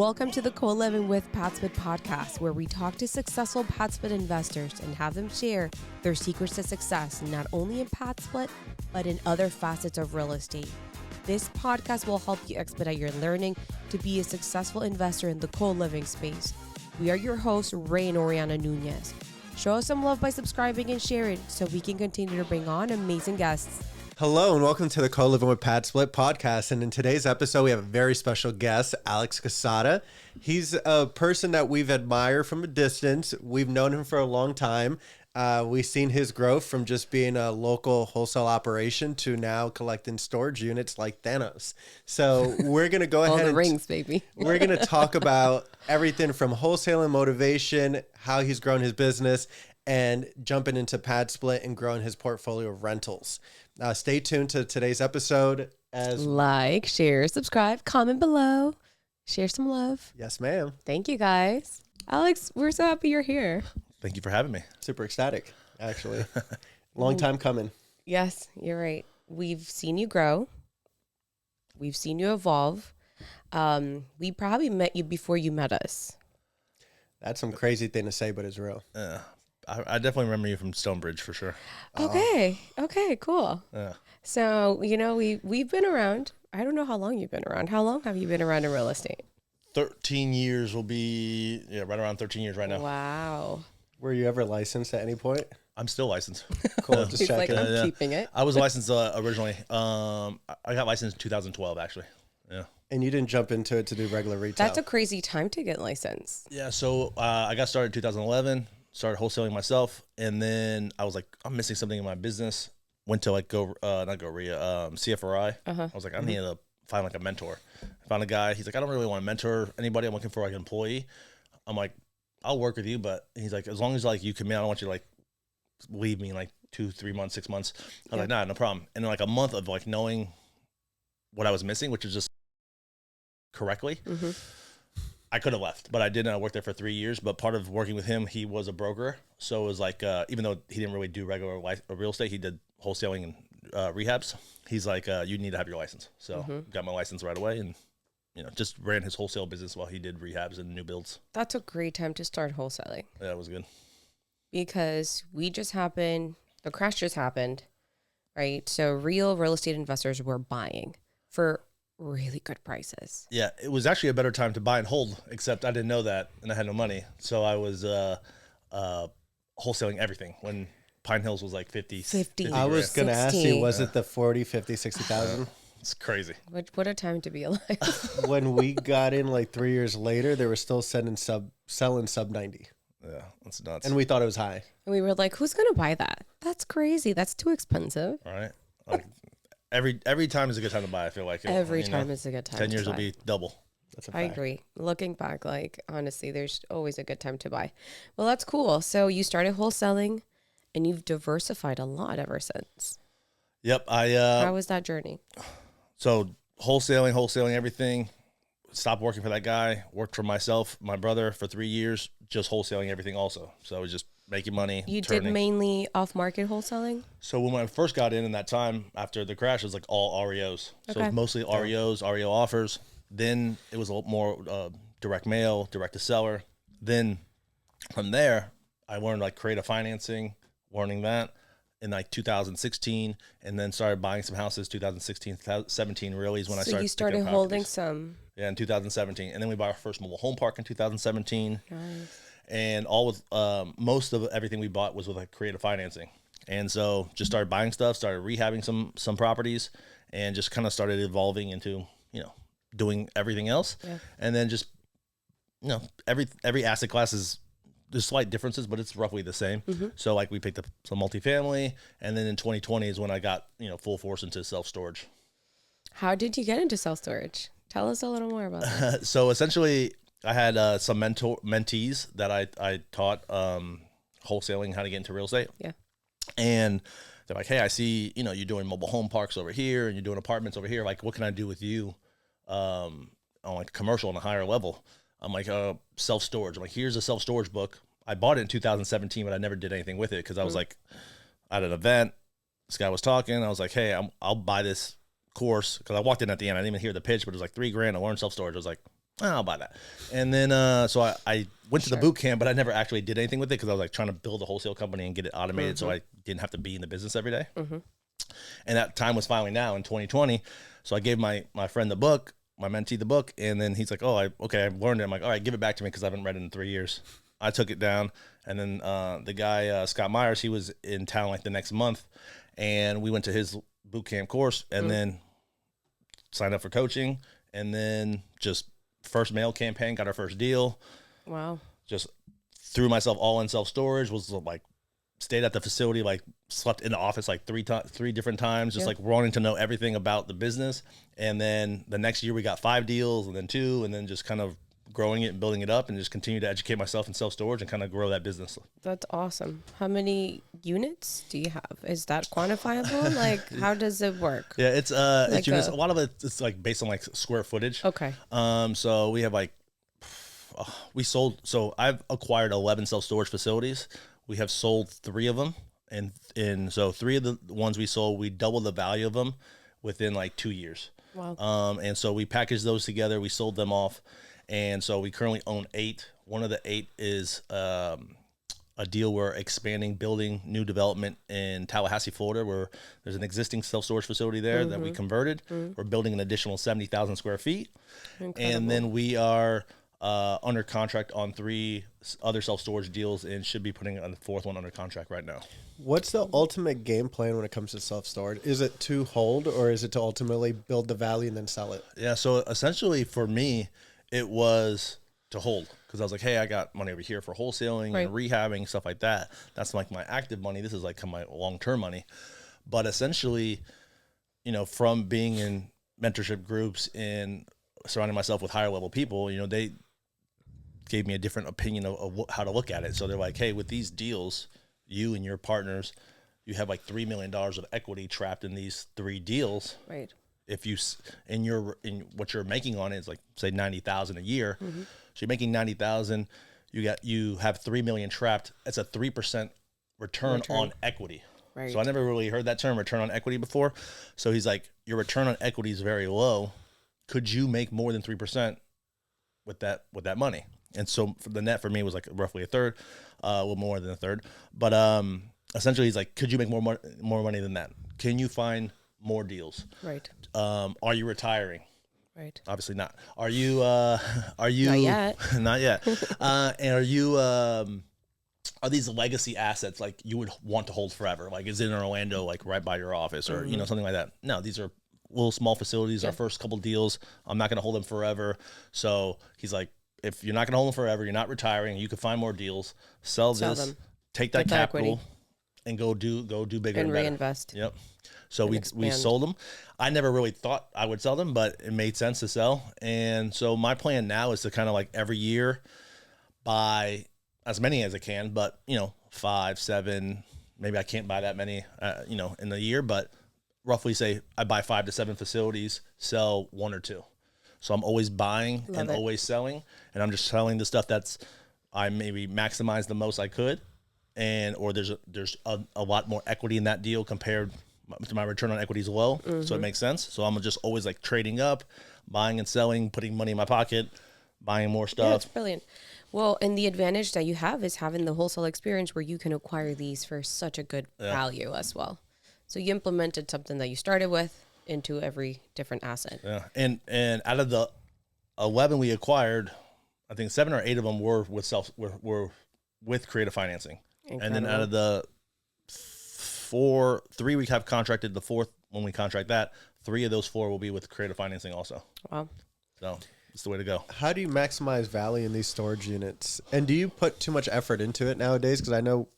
Welcome to the Coliving with PadSplit podcast, where we talk to successful PadSplit investors and have them share their secrets to success, not only in PadSplit, but in other facets of real estate. This podcast will help you expedite your learning to be a successful investor in the co-living space. We are your hosts, Ray and Oriana Nunez. Show us some love by subscribing and sharing so we can continue to bring on amazing guests. Hello and welcome to the Coliving with PadSplit podcast. And in today's episode, we have a very special guest, Alex Quezada. He's a person that we've admired from a distance. We've known him for a long time. We've seen his growth from just being a local wholesale operation to now collecting storage units like Thanos. So we're going to go ahead All the rings, baby. We're going to talk about everything from wholesale and motivation, how he's grown his business, and jumping into PadSplit and growing his portfolio of rentals. Stay tuned to today's episode. As like, share, subscribe, comment below, share some love. Yes, ma'am. Thank you, guys. Alex, we're so happy you're here. Thank you for having me. Super ecstatic, actually. Long time coming. Yes, you're right. We've seen you grow. We've seen you evolve. We probably met you before you met us. That's some crazy thing to say, but it's real. I definitely remember you from Stonebridge for sure. Okay. Okay, cool. Yeah. So, you know, we've been around. I don't know how long you've been around. How long have you been around in real estate? 13 years will be, right around 13 years right now. Wow. Were you ever licensed at any point? I'm still licensed. Cool, just He's checking. like, I'm keeping it. I was licensed originally. I got licensed in 2012, actually. Yeah. And you didn't jump into it to do regular retail? That's a crazy time to get licensed. Yeah, so I got started in 2011, started wholesaling myself, and then I was like, I'm missing something in my business. Went to CFRI. I was like, I need to find like a mentor. I found a guy. He's like, I don't really want to mentor anybody. I'm looking for like an employee. I'm like, I'll work with you, but he's like, as long as like you commit, I don't want you to like leave me in like 2, 3 months, 6 months. I was like, nah, no problem. And then like a month of like knowing what I was missing, which is just correctly, I could have left, but I didn't. I worked there for 3 years, but part of working with him, he was a broker. So it was like, even though he didn't really do regular real estate, he did wholesaling and rehabs. He's like, you need to have your license. So got my license right away and, just ran his wholesale business while he did rehabs and new builds. That's a great time to start wholesaling. Yeah, it was good. Because the crash just happened, right? So real estate investors were buying for really good prices. Yeah, it was actually a better time to buy and hold, except I didn't know that and I had no money. So I was wholesaling everything when Pine Hills was like 50. I was going to ask you, was it the 40, 50, 60,000? It's crazy. What a time to be alive. When we got in like 3 years later, they were still selling sub 90. Yeah, that's nuts. And we thought it was high. And we were like, who's going to buy that? That's crazy. That's too expensive. All right. Like, every time is a good time to buy, I feel like. Every time is a good time 10 years to will buy. be double. That's a I fact. agree. Looking back, like, honestly, there's always a good time to buy. Well, that's cool. So you started wholesaling and you've diversified a lot ever since. Yep. How was that journey? So wholesaling everything. Stopped working for that guy. Worked for myself, my brother for 3 years, just wholesaling everything also. So I was just making money. You did mainly off-market wholesaling? So when I first got in that time after the crash, it was like all REOs. So it was mostly REOs, REO offers. Then it was a lot more direct mail, direct to seller. Then from there, I learned like creative financing, learning that in like 2016, and then started buying some houses 2016, 2017 really is when I started. So you started holding some. Yeah, in 2017. And then we bought our first mobile home park in 2017. Nice. And all with most of everything we bought was with like creative financing. And so just started buying stuff, started rehabbing some properties, and just kind of started evolving into, doing everything else. Yeah. And then just, every asset class there's slight differences, but it's roughly the same. So like we picked up some multifamily, and then in 2020 is when I got, full force into self-storage. How did you get into self-storage? Tell us a little more about that. So essentially I had some mentees that I taught wholesaling, how to get into real estate. Yeah. And they're like, hey, I see, you're doing mobile home parks over here and you're doing apartments over here. Like, what can I do with you on like commercial on a higher level? I'm like, self-storage. I'm like, here's a self-storage book. I bought it in 2017, but I never did anything with it because I was like at an event. This guy was talking. I was like, hey, I'll buy this course because I walked in at the end. I didn't even hear the pitch, but it was like $3,000 to learn self-storage. I was like, I'll buy that. And then, so I went to the boot camp, but I never actually did anything with it because I was like trying to build a wholesale company and get it automated so I didn't have to be in the business every day. And that time was finally now in 2020. So I gave my friend the book, my mentee the book, and then he's like, oh, I've learned it. I'm like, all right, give it back to me because I haven't read it in 3 years. I took it down, and then the guy, Scott Myers, he was in town like the next month, and we went to his boot camp course, and then signed up for coaching, and then just first mail campaign, got our first deal. Wow. Just threw myself all in self-storage, was like, stayed at the facility, like slept in the office like three different times, just like wanting to know everything about the business. And then the next year we got 5 deals, and then 2, and then just kind of growing it and building it up, and just continue to educate myself in self-storage and kind of grow that business. That's awesome. How many units do you have? Is that quantifiable? Like, how does it work? Yeah, it's units. A lot of it's like based on like square footage. Okay. So we have like so I've acquired 11 self-storage facilities. We have sold 3 of them, and so 3 of the ones we sold, we doubled the value of them within like 2 years. Wow. And so we packaged those together, we sold them off, and so we currently own 8. One of the 8 is a deal we're expanding, building new development in Tallahassee, Florida, where there's an existing self-storage facility there that we converted. We're building an additional 70,000 square feet. Incredible. And then we are under contract on 3 other self-storage deals and should be putting a 4th one under contract right now. What's the ultimate game plan when it comes to self-storage? Is it to hold, or is it to ultimately build the value and then sell it? Yeah, so essentially for me, it was to hold, because I was like, hey, I got money over here for wholesaling and rehabbing, stuff like that. That's like my active money. This is like my long-term money. But essentially, from being in mentorship groups and surrounding myself with higher level people, they gave me a different opinion of how to look at it. So they're like, hey, with these deals, you and your partners, you have like $3 million of equity trapped in these 3 deals. Right. If you in what you're making on it is like say 90,000 a year, so you're making 90,000, you have 3 million trapped. It's a 3% return on equity. Right. So I never really heard that term, return on equity, before. So he's like, your return on equity is very low. Could you make more than 3% with that money? And so for the net for me was like roughly a third, a little more than a third. But essentially, he's like, could you make more money than that? Can you find more deals? Right. Are you retiring? Right. Obviously not. Are you Not yet. Not yet. And are you are these legacy assets like you would want to hold forever? Like, is it in Orlando, like right by your office, or something like that? No, these are little small facilities. Our first couple deals, I'm not going to hold them forever. So he's like, if you're not going to hold them forever, you're not retiring, you can find more deals, sell this, them. take that Get the capital, equity. and go do bigger And and better. reinvest. Yep. So we expand. sold them. I never really thought I would sell them, but it made sense to sell. And so my plan now is to kind of like every year buy as many as I can, but 5, 7, maybe I can't buy that many, in the year, but roughly say I buy 5 to 7 facilities, sell 1 or 2. So I'm always buying always selling, and I'm just selling the stuff that's I maybe maximize the most I could, or there's a lot more equity in that deal compared to my return on equity is low, so it makes sense. So I'm just always like trading up, buying and selling, putting money in my pocket, buying more Yeah, stuff. that's brilliant. Well, and the advantage that you have is having the wholesale experience where you can acquire these for such a good value as well. So you implemented something that you started with into every different asset. Yeah, and out of the 11 we acquired, I think 7 or 8 of them were with creative financing. Incredible. And then out of the 3 we have contracted, the 4th when we contract that, 3 of those 4 will be with creative financing also. Wow. So it's the way to go. How do you maximize value in these storage units? And do you put too much effort into it nowadays? Because I know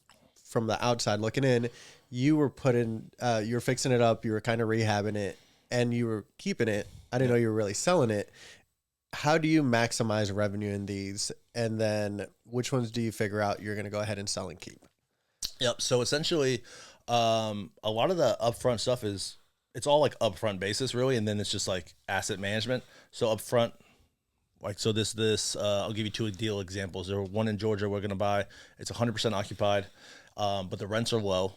from the outside looking in, you were you were fixing it up, you were kind of rehabbing it, and you were keeping it. I didn't know you were really selling it. How do you maximize revenue in these? And then which ones do you figure out you're going to go ahead and sell and keep? Yep. So essentially, a lot of the upfront stuff it's all like upfront basis really. And then it's just like asset management. So upfront, like, so this, I'll give you 2 deal examples. There were one in Georgia we're going to buy. It's 100% occupied, but the rents are low.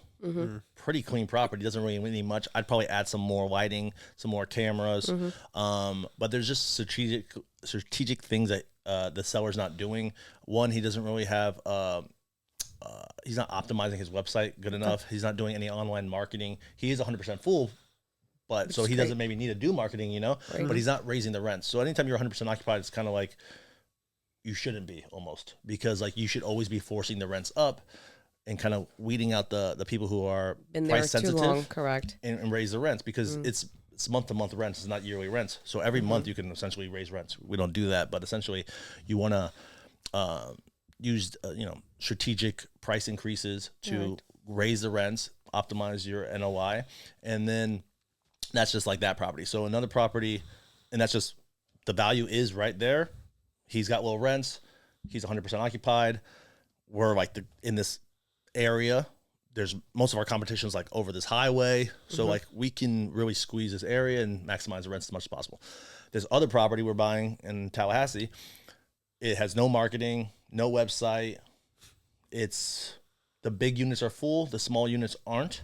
Pretty clean property. Doesn't really need much. I'd probably add some more lighting, some more cameras. But there's just strategic things that the seller's not doing. One, he doesn't really have. He's not optimizing his website good enough. He's not doing any online marketing. He is 100% full, but so he doesn't maybe need to do marketing, you know. Right. But he's not raising the rents. So anytime you're 100% occupied, it's kind of like you shouldn't be almost, because like you should always be forcing the rents up and kind of weeding out the people who are price sensitive, too long, correct, and raise the rents, because it's month to month rents, it's not yearly rents. So every month you can essentially raise rents. We don't do that, but essentially you want to use strategic price increases to raise the rents, optimize your NOI, and then that's just like that property. So another property, and that's just the value is right there. He's got low rents. He's 100% occupied. We're like in this area, there's most of our competition is like over this highway. So like we can really squeeze this area and maximize the rents as much as possible. This other property we're buying in Tallahassee, it has no marketing, no website. It's the big units are full, the small units aren't.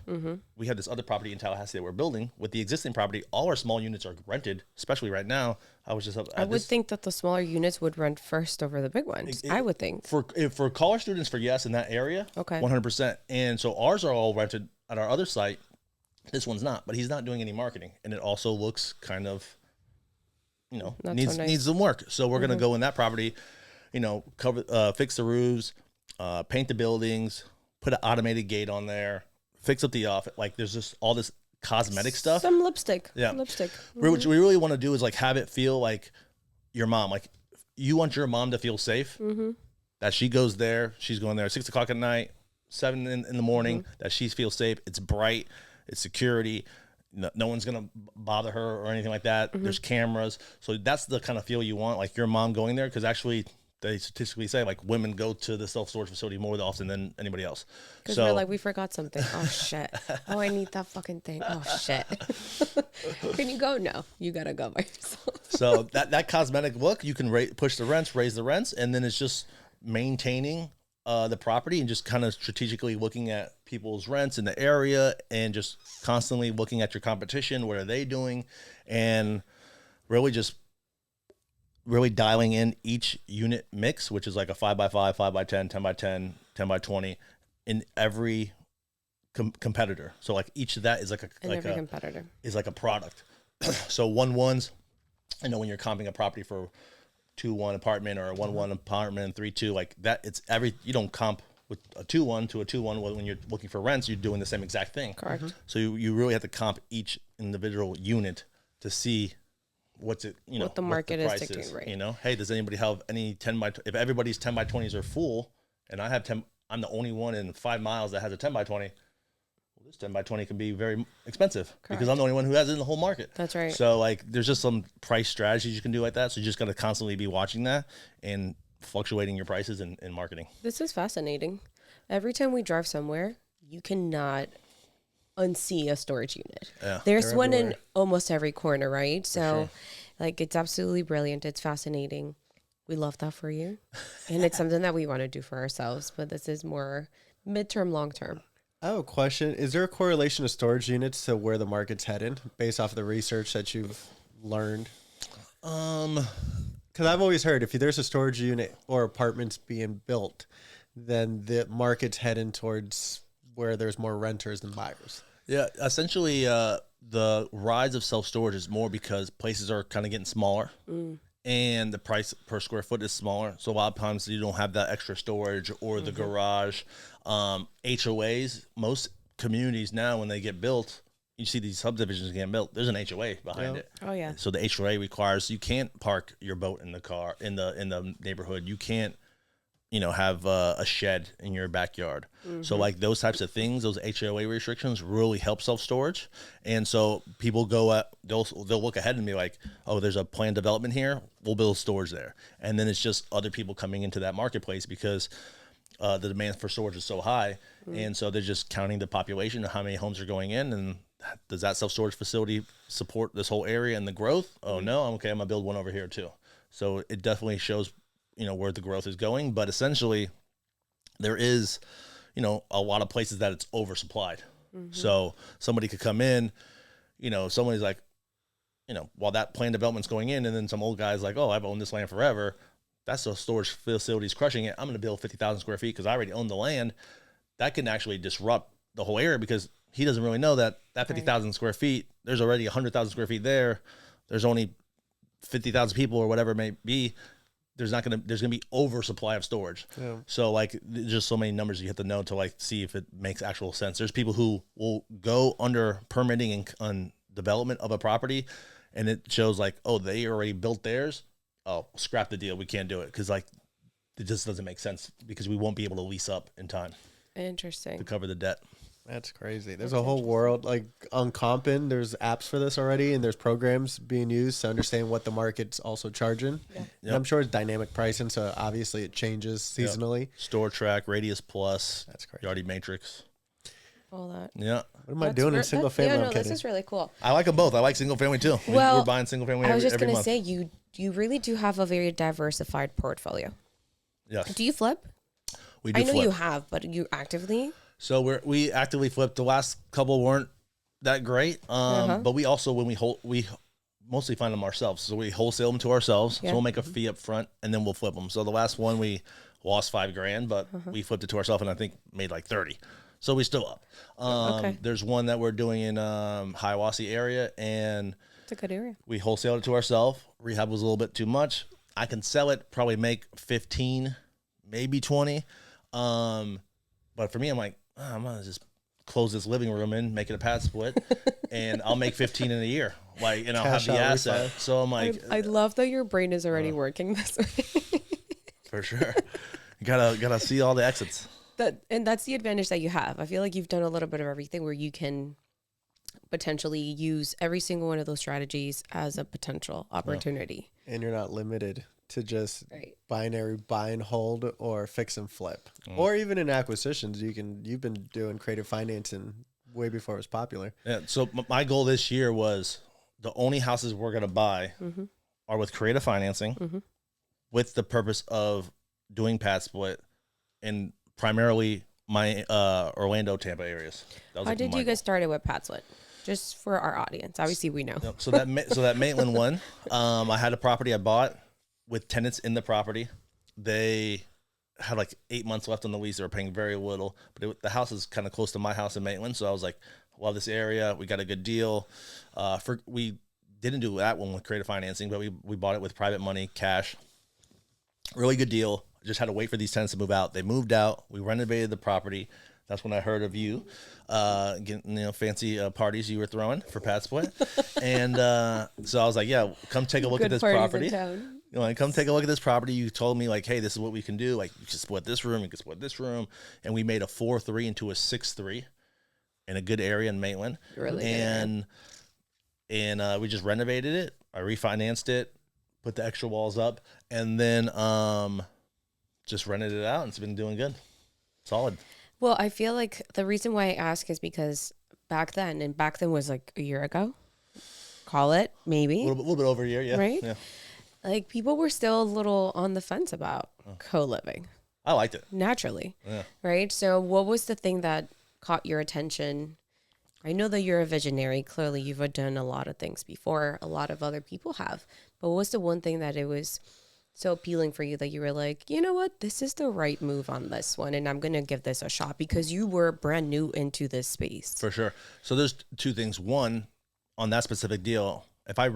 We have this other property in Tallahassee that we're building. With the existing property, all our small units are rented, especially right now. I was just up. I would think that the smaller units would rent first over the big ones. I would think for college students, for yes, in that area, 100%. And so ours are all rented at our other site. This one's not, but he's not doing any marketing, and it also looks kind of, needs some work. So we're gonna go in that property, cover, fix the roofs, paint the buildings, put an automated gate on there, fix up the office. Like there's just all this cosmetic stuff. Some lipstick. Yeah. What we really want to do is like have it feel like your mom. Like you want your mom to feel safe. That she goes there. She's going there at 6 o'clock at night, 7 in the morning. That she feels safe. It's bright. It's security. No one's gonna bother her or anything like that. There's cameras. So that's the kind of feel you want. Like your mom going there, because actually they statistically say like women go to the self-storage facility more often than anybody else. Because we're like, we forgot something. Oh shit. Oh, I need that fucking thing. Oh shit. Can you go? No, you gotta go by yourself. So that cosmetic look, you can push the rents, raise the rents, and then it's just maintaining the property and just kind of strategically looking at people's rents in the area and just constantly looking at your competition. What are they doing? And really dialing in each unit mix, which is like a 5x5, 5x10, 10x10, 10x20 in every competitor. So like each of that is like every competitor is like a product. So 1-1s, when you're comping a property for 2-1 apartment or a 1-1 apartment, 3-2, like that, you don't comp with a 2-1 to a 2-1 when you're looking for rents. You're doing the same exact thing. Correct. So you really have to comp each individual unit to see what the market is dictating, right? Hey, does anybody have any 10x? If everybody's 10x20s are full, and I have 10, I'm the only one in 5 miles that has a 10x20. Well, this 10x20 can be very expensive because I'm the only one who has it in the whole market. That's right. So like, there's just some price strategies you can do like that. So you just got to constantly be watching that and fluctuating your prices in marketing. This is fascinating. Every time we drive somewhere, you cannot unsee a storage unit. Yeah, there's one in almost every corner, right? So like it's absolutely brilliant. It's fascinating. We love that for you. And it's something that we want to do for ourselves, but this is more midterm, long term. I have a question. Is there a correlation of storage units to where the market's headed based off of the research that you've learned? Because I've always heard if there's a storage unit or apartments being built, then the market's heading towards where there's more renters than buyers. Yeah, essentially the rise of self-storage is more because places are kind of getting smaller and the price per square foot is smaller. So a lot of times you don't have that extra storage or the garage. HOAs, most communities now when they get built, you see these subdivisions getting built, there's an HOA behind it. Oh yeah. So the HOA requires you can't park your boat in the car in the neighborhood. You can't have a shed in your backyard. So like those types of things, those HOA restrictions really help self-storage. And so people they'll look ahead and be like, oh, there's a planned development here. We'll build storage there. And then it's just other people coming into that marketplace because the demand for storage is so high. And so they're just counting the population of how many homes are going in. And does that self-storage facility support this whole area and the growth? Oh no, I'm gonna build one over here too. So it definitely shows where the growth is going, but essentially there is, you know, a lot of places that it's oversupplied. So somebody could come in, you know, somebody's like, you know, while that planned development's going in, and then some old guy's like, oh, I've owned this land forever. That's the storage facility's crushing it. I'm going to build 50,000 square feet because I already own the land. That can actually disrupt the whole area because he doesn't really know that 50,000 square feet, there's already 100,000 square feet there. There's only 50,000 people or whatever it may be. There's going to be oversupply of storage. Yeah. So like there's just so many numbers you have to know to like see if it makes actual sense. There's people who will go under permitting and on development of a property and it shows like, oh, they already built theirs. Oh, scrap the deal. We can't do it because like it just doesn't make sense because we won't be able to lease up in time. Interesting. To cover the debt. That's crazy. There's a whole world like on Compin. There's apps for this already, and there's programs being used to understand what the market's also charging. Yeah. Yep. I'm sure it's dynamic pricing, so obviously it changes seasonally. Yep. Store Track, Radius Plus. That's crazy. Yardy Matrix. All that. Yeah. What am I doing in single family? Yeah, no, this is really cool. I like them both. I like single family too. Well, we're buying single family. I was just going to say you really do have a very diversified portfolio. Yes. Do you flip? We do. I know flip. you have, but you actively. So we actively flipped. The last couple weren't that great, but we also when we mostly find them ourselves. So we wholesale them to ourselves. Yeah. So we'll make a fee up front and then we'll flip them. So the last one we lost $5,000, but we flipped it to ourselves and I think made like 30. So we still up. Okay. There's one that we're doing in Hiawassee area and it's a good area. We wholesaled it to ourselves. Rehab was a little bit too much. I can sell it, probably make 15, maybe 20. But for me, I'm like, I'm gonna just close this living room in, make it a PadSplit, and I'll make 15 in a year. Like, and I'll have the asset. So I'm like, I love that your brain is already working this way. For sure, you gotta see all the exits. And that's the advantage that you have. I feel like you've done a little bit of everything where you can potentially use every single one of those strategies as a potential opportunity. And you're not limited to just binary buy and hold or fix and flip, or even in acquisitions. You've been doing creative financing way before it was popular. Yeah. So my goal this year was the only houses we're going to buy are with creative financing with the purpose of doing PadSplit and primarily my Orlando, Tampa areas. How did you get started with PadSplit? Just for our audience. Obviously we know. Yep. So that Maitland one, I had a property I bought with tenants in the property. They had like 8 months left on the lease. They were paying very little, but the house is kind of close to my house in Maitland. So I was like, love this area. We got a good deal. We didn't do that one with creative financing, but we bought it with private money, cash. Really good deal. Just had to wait for these tenants to move out. They moved out. We renovated the property. That's when I heard of you, getting fancy parties you were throwing for PadSplit. And so I was like, yeah, come take a look at this property. Come take a look at this property. You told me like, hey, this is what we can do. Like you can split this room, you can split this room. And we made a 4-3 into a 6-3 in a good area in Maitland. Really and we just renovated it. I refinanced it, put the extra walls up, and then just rented it out. And it's been doing good. Solid. Well, I feel like the reason why I ask is because back then was like a year ago, call it maybe. A little bit over a year, yeah. Right? Yeah. Like people were still a little on the fence about co-living. I liked it. Naturally. Yeah. Right? So what was the thing that caught your attention? I know that you're a visionary. Clearly you've done a lot of things before. A lot of other people have. But what was the one thing that it was so appealing for you that you were like, you know what, this is the right move on this one, and I'm going to give this a shot because you were brand new into this space? For sure. So there's two things. One, on that specific deal, if I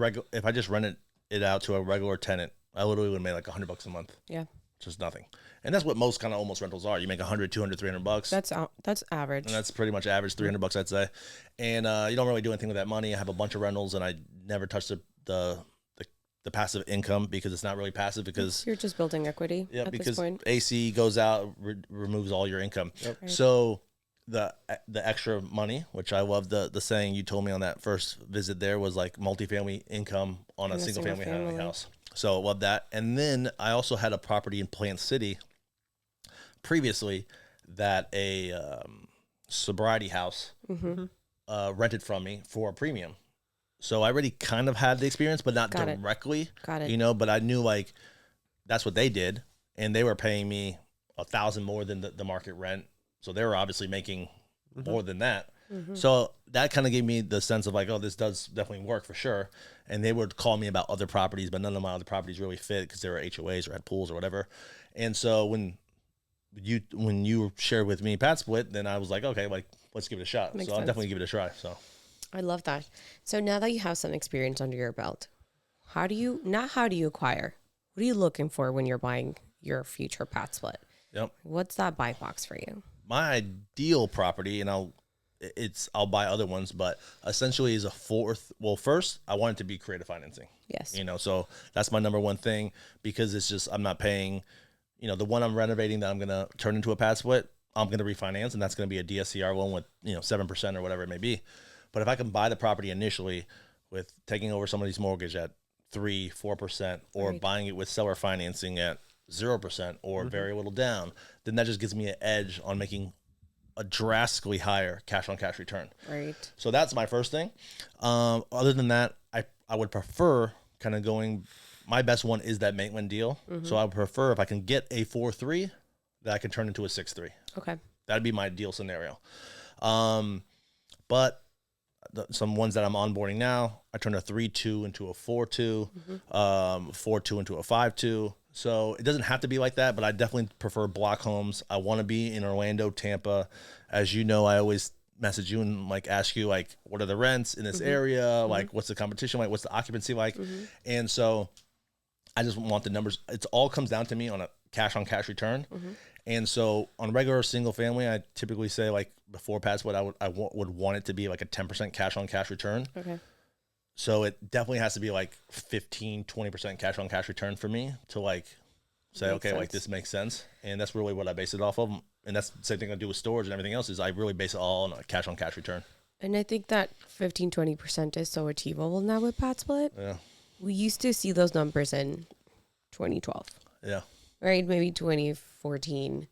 just rented it out to a regular tenant, I literally would make like $100 a month. Yeah. Just nothing. And that's what most kind of almost rentals are. You make $100, $200, $300. That's average. And that's pretty much average, $300, I'd say. And you don't really do anything with that money. I have a bunch of rentals, and I never touch the passive income because it's not really passive because you're just building equity. Yeah, at because this point. AC goes out, removes all your income. Yep. Right. So the extra money, which I love the saying you told me on that first visit there was like multifamily income on a single family house. So I love that. And then I also had a property in Plant City previously that a sobriety house rented from me for a premium. So I already kind of had the experience, but not directly. Got it. But I knew like that's what they did, and they were paying me $1,000 more than the market rent. So they were obviously making more than that. So that kind of gave me the sense of like, oh, this does definitely work for sure. And they would call me about other properties, but none of my other properties really fit because they were HOAs or had pools or whatever. And so when you shared with me PadSplit, then I was like, okay, like let's give it a shot. Makes so I'll sense. definitely give it a try. So I love that. So now that you have some experience under your belt, how do you acquire? What are you looking for when you're buying your future PadSplit? yep. What's that buy box for you? My ideal property, and I'll buy other ones, but essentially is a fourth. Well, first I want it to be creative financing. Yes. So that's my number one thing, because it's just, I'm not paying, the one I'm renovating that I'm going to turn into a PadSplit, I'm going to refinance, and that's going to be a DSCR loan with, 7% or whatever it may be. But if I can buy the property initially with taking over somebody's mortgage at 3-4%, or Right. buying it with seller financing at 0% or very little down, then that just gives me an edge on making a drastically higher cash on cash return. Right. So that's my first thing. Other than that, I would prefer kind of going, my best one is that Maitland deal. So I would prefer if I can get a 4.3 that I can turn into a 6.3. Okay. That'd be my ideal scenario. But some ones that I'm onboarding now, I turn a 3.2 into a 4.2, 4.2 into a 5.2. So it doesn't have to be like that, but I definitely prefer block homes. I want to be in Orlando, Tampa. As you know, I always message you and like ask you like, what are the rents in this area? Like, what's the competition like? What's the occupancy like? And so I just want the numbers. It all comes down to me on a cash on cash return. And so on regular single family, I typically say like before PadSplit, I would want it to be like a 10% cash on cash return. Okay. So it definitely has to be like 15-20% cash on cash return for me to like say, Makes okay, sense. like this makes sense. And that's really what I base it off of. And that's the same thing I do with storage and everything else, is I really base it all on a cash on cash return. And I think that 15-20% is so achievable now with PadSplit. Yeah. We used to see those numbers in 2012, Yeah. right? Maybe 2014.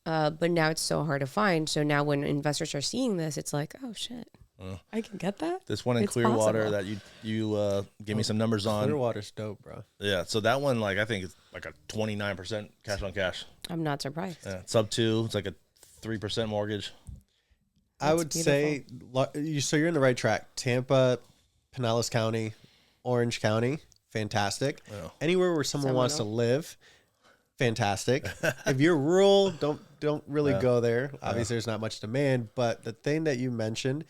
But now it's so hard to find. So now when investors are seeing this, it's like, oh shit, I can get that. This one in It's Clearwater possible. that you gave me some numbers on. Clearwater's dope, bro. Yeah. So that one, like, I think it's like a 29% cash on cash. I'm not surprised. Yeah. Sub 2, it's like a 3% mortgage. I That's would beautiful. say, so you're in the right track. Tampa, Pinellas County, Orange County, fantastic. Yeah. Anywhere where someone wants to live, fantastic. If you're rural, don't really go there. Obviously, there's not much demand. But the thing that you mentioned,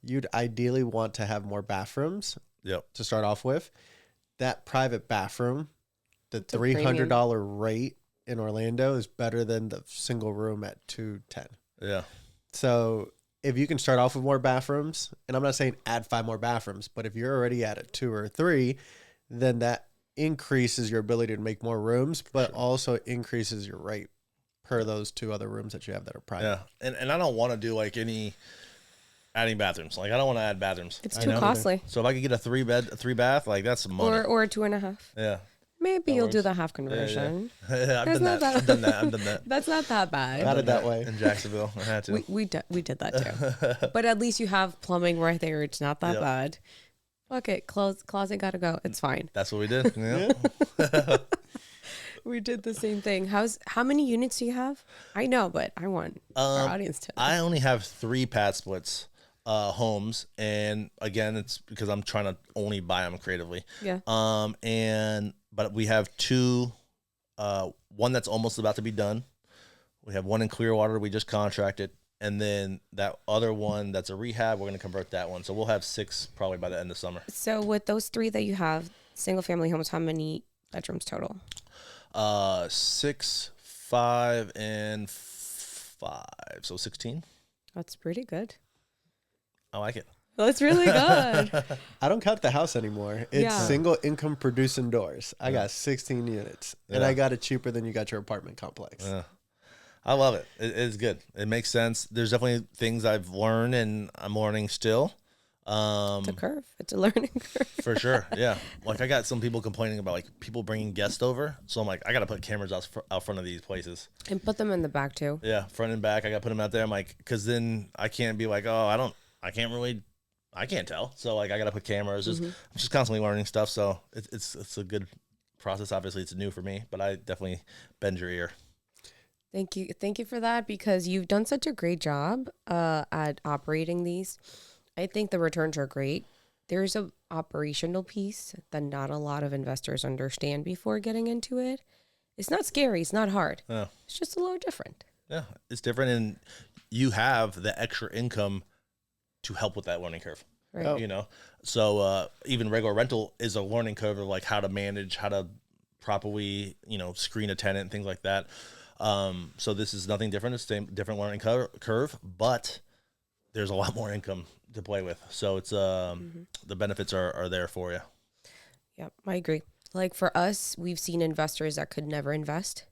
you'd ideally want to have more bathrooms Yep. to start off with. That private bathroom, the a $300 rate in Orlando is better than the single room at $210. Yeah. So if you can start off with more bathrooms, and I'm not saying add 5 more bathrooms, but if you're already at a 2 or 3, then that increases your ability to make more rooms, but also increases your rate per those 2 other rooms that you have that are private. Yeah. And I don't want to do like any adding bathrooms. Like, I don't want to add bathrooms. It's I too know. costly. So if I could get a 3 bath, like, that's some money. Or a 2.5. Yeah. Maybe That you'll do works. the half conversion. Yeah, I've It's done not that. that- I've done that. I've done that. That's not that bad. Got it that way. In Jacksonville. I had to. We did that too. But at least you have plumbing right there. It's not that Yep. bad. Fuck it. Closet gotta go. It's fine. That's what we did. Yeah. We did the same thing. How many units do you have? I know, but I want our audience to know. I only have 3 PadSplits homes, and again, it's because I'm trying to only buy them creatively. Yeah. But we have 2, one that's almost about to be done. We have one in Clearwater we just contracted, and then that other one that's a rehab, we're going to convert that one. So we'll have 6 probably by the end of summer. So with those 3 that you have, single family homes, how many bedrooms total? 6, 5, and 5. So 16. That's pretty good. I like it. That's really good. I don't count the house anymore. It's Yeah. single income producing doors. I got 16 units, and Yeah. I got it cheaper than you got your apartment complex. Yeah. I love it. It's good. It makes sense. There's definitely things I've learned and I'm learning still. It's a curve. It's a learning curve. For sure. Yeah. Like, I got some people complaining about like people bringing guests over. So I'm like, I got to put cameras out front of these places. And put them in the back too. Yeah. Front and back. I got to put them out there. I'm like, cause then I can't be like, oh, I can't tell. So like, I got to put cameras. I'm just constantly learning stuff. So it's a good process. Obviously it's new for me, but I definitely bend your ear. Thank you for that, because you've done such a great job at operating these. I think the returns are great. There's a operational piece that not a lot of investors understand before getting into it. It's not scary. It's not hard. Yeah. It's just a little different. Yeah, it's different, and you have the extra income to help with that learning curve. Right. Oh. You know, so even regular rental is a learning curve of like how to manage, how to properly, screen a tenant and things like that. So this is nothing different. It's same different learning curve, but there's a lot more income to play with. So it's the benefits are there for you. Yep, I agree. Like for us, we've seen investors that could never invest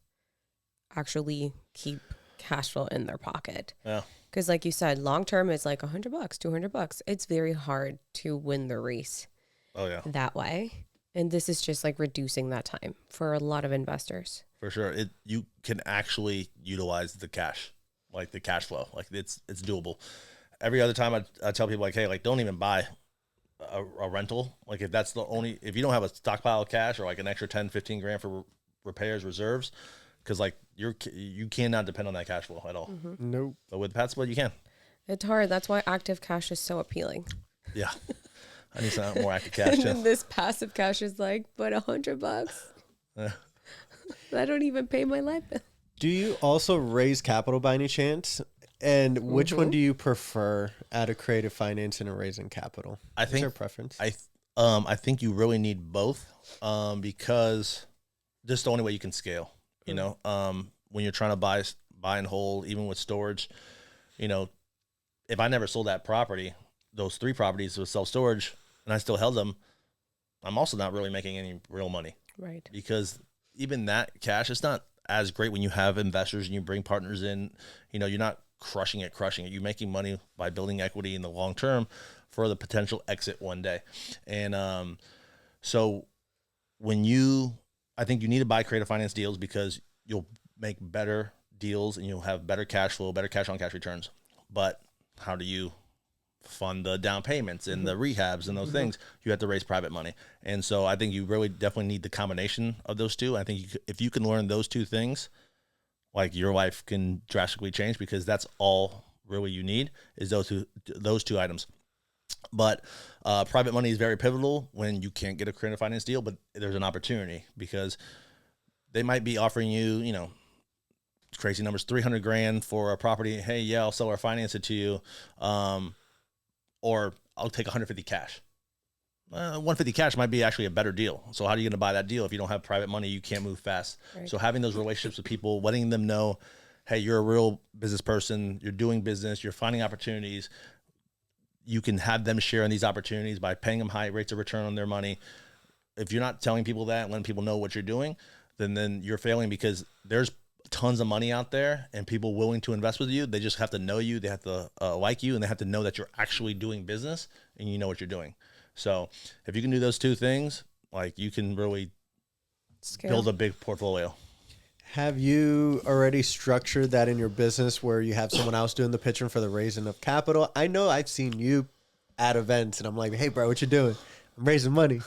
actually keep cash flow in their pocket. Yeah. Because like you said, long term is like $100, $200. It's very hard to win the race Oh yeah, that way. And this is just like reducing that time for a lot of investors. for sure. You can actually utilize the cash, like the cash flow. Like it's doable. Every other time I tell people like, hey, like don't even buy a rental. Like if you don't have a stockpile of cash or like an extra 10, 15 grand for repairs, reserves, because like you cannot depend on that cash flow at all. Nope. But with PadSplit, you can. It's hard. That's why active cash is so appealing. Yeah. I need some more active cash And too. then this passive cash is like, but $100. Yeah. I don't even pay my light bill. Do you also raise capital by any chance? And which one do you prefer out of creative financing and raising capital? I Is there a think preference? I think you really need both, because just the only way you can scale. You know, when you're trying to buy and hold, even with storage, if I never sold that property, those 3 properties with self-storage, and I still held them, I'm also not really making any real money, Right. because even that cash, it's not as great when you have investors and you bring partners in. You're not crushing it. You're making money by building equity in the long term for the potential exit one day. And so I think you need to buy creative finance deals because you'll make better deals and you'll have better cash flow, better cash on cash returns. But how do you fund the down payments and the rehabs and those things? You have to raise private money. And so I think you really definitely need the combination of those two. I think if you can learn those two things, like your life can drastically change, because that's all really you need is those two items. But private money is very pivotal when you can't get a creative finance deal, but there's an opportunity because they might be offering you, crazy numbers, 300 grand for a property. Hey, yeah, I'll sell or finance it to you. Or I'll take 150 cash. 150 cash might be actually a better deal. So how are you going to buy that deal if you don't have private money? You can't move fast. Right. So having those relationships with people, letting them know, hey, you're a real business person, you're doing business, you're finding opportunities. You can have them share in these opportunities by paying them high rates of return on their money. If you're not telling people that and letting people know what you're doing, then you're failing, because there's tons of money out there and people willing to invest with you. They just have to know you. They have to like you, and they have to know that you're actually doing business and you know what you're doing. So if you can do those two things, like you can really build a big portfolio. Have you already structured that in your business where you have someone else doing the pitching for the raising of capital? I know I've seen you at events and I'm like, hey, bro, what you doing? I'm raising money.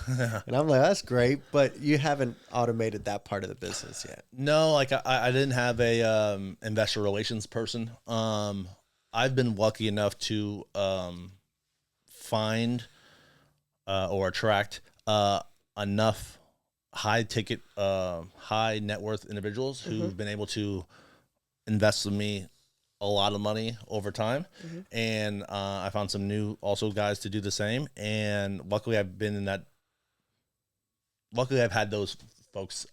And I'm like, that's great. But you haven't automated that part of the business yet. No, like I didn't have a investor relations person. I've been lucky enough to find or attract enough high ticket, high net worth individuals who've been able to invest with me a lot of money over time. And I found some new also guys to do the same. And luckily I've had those folks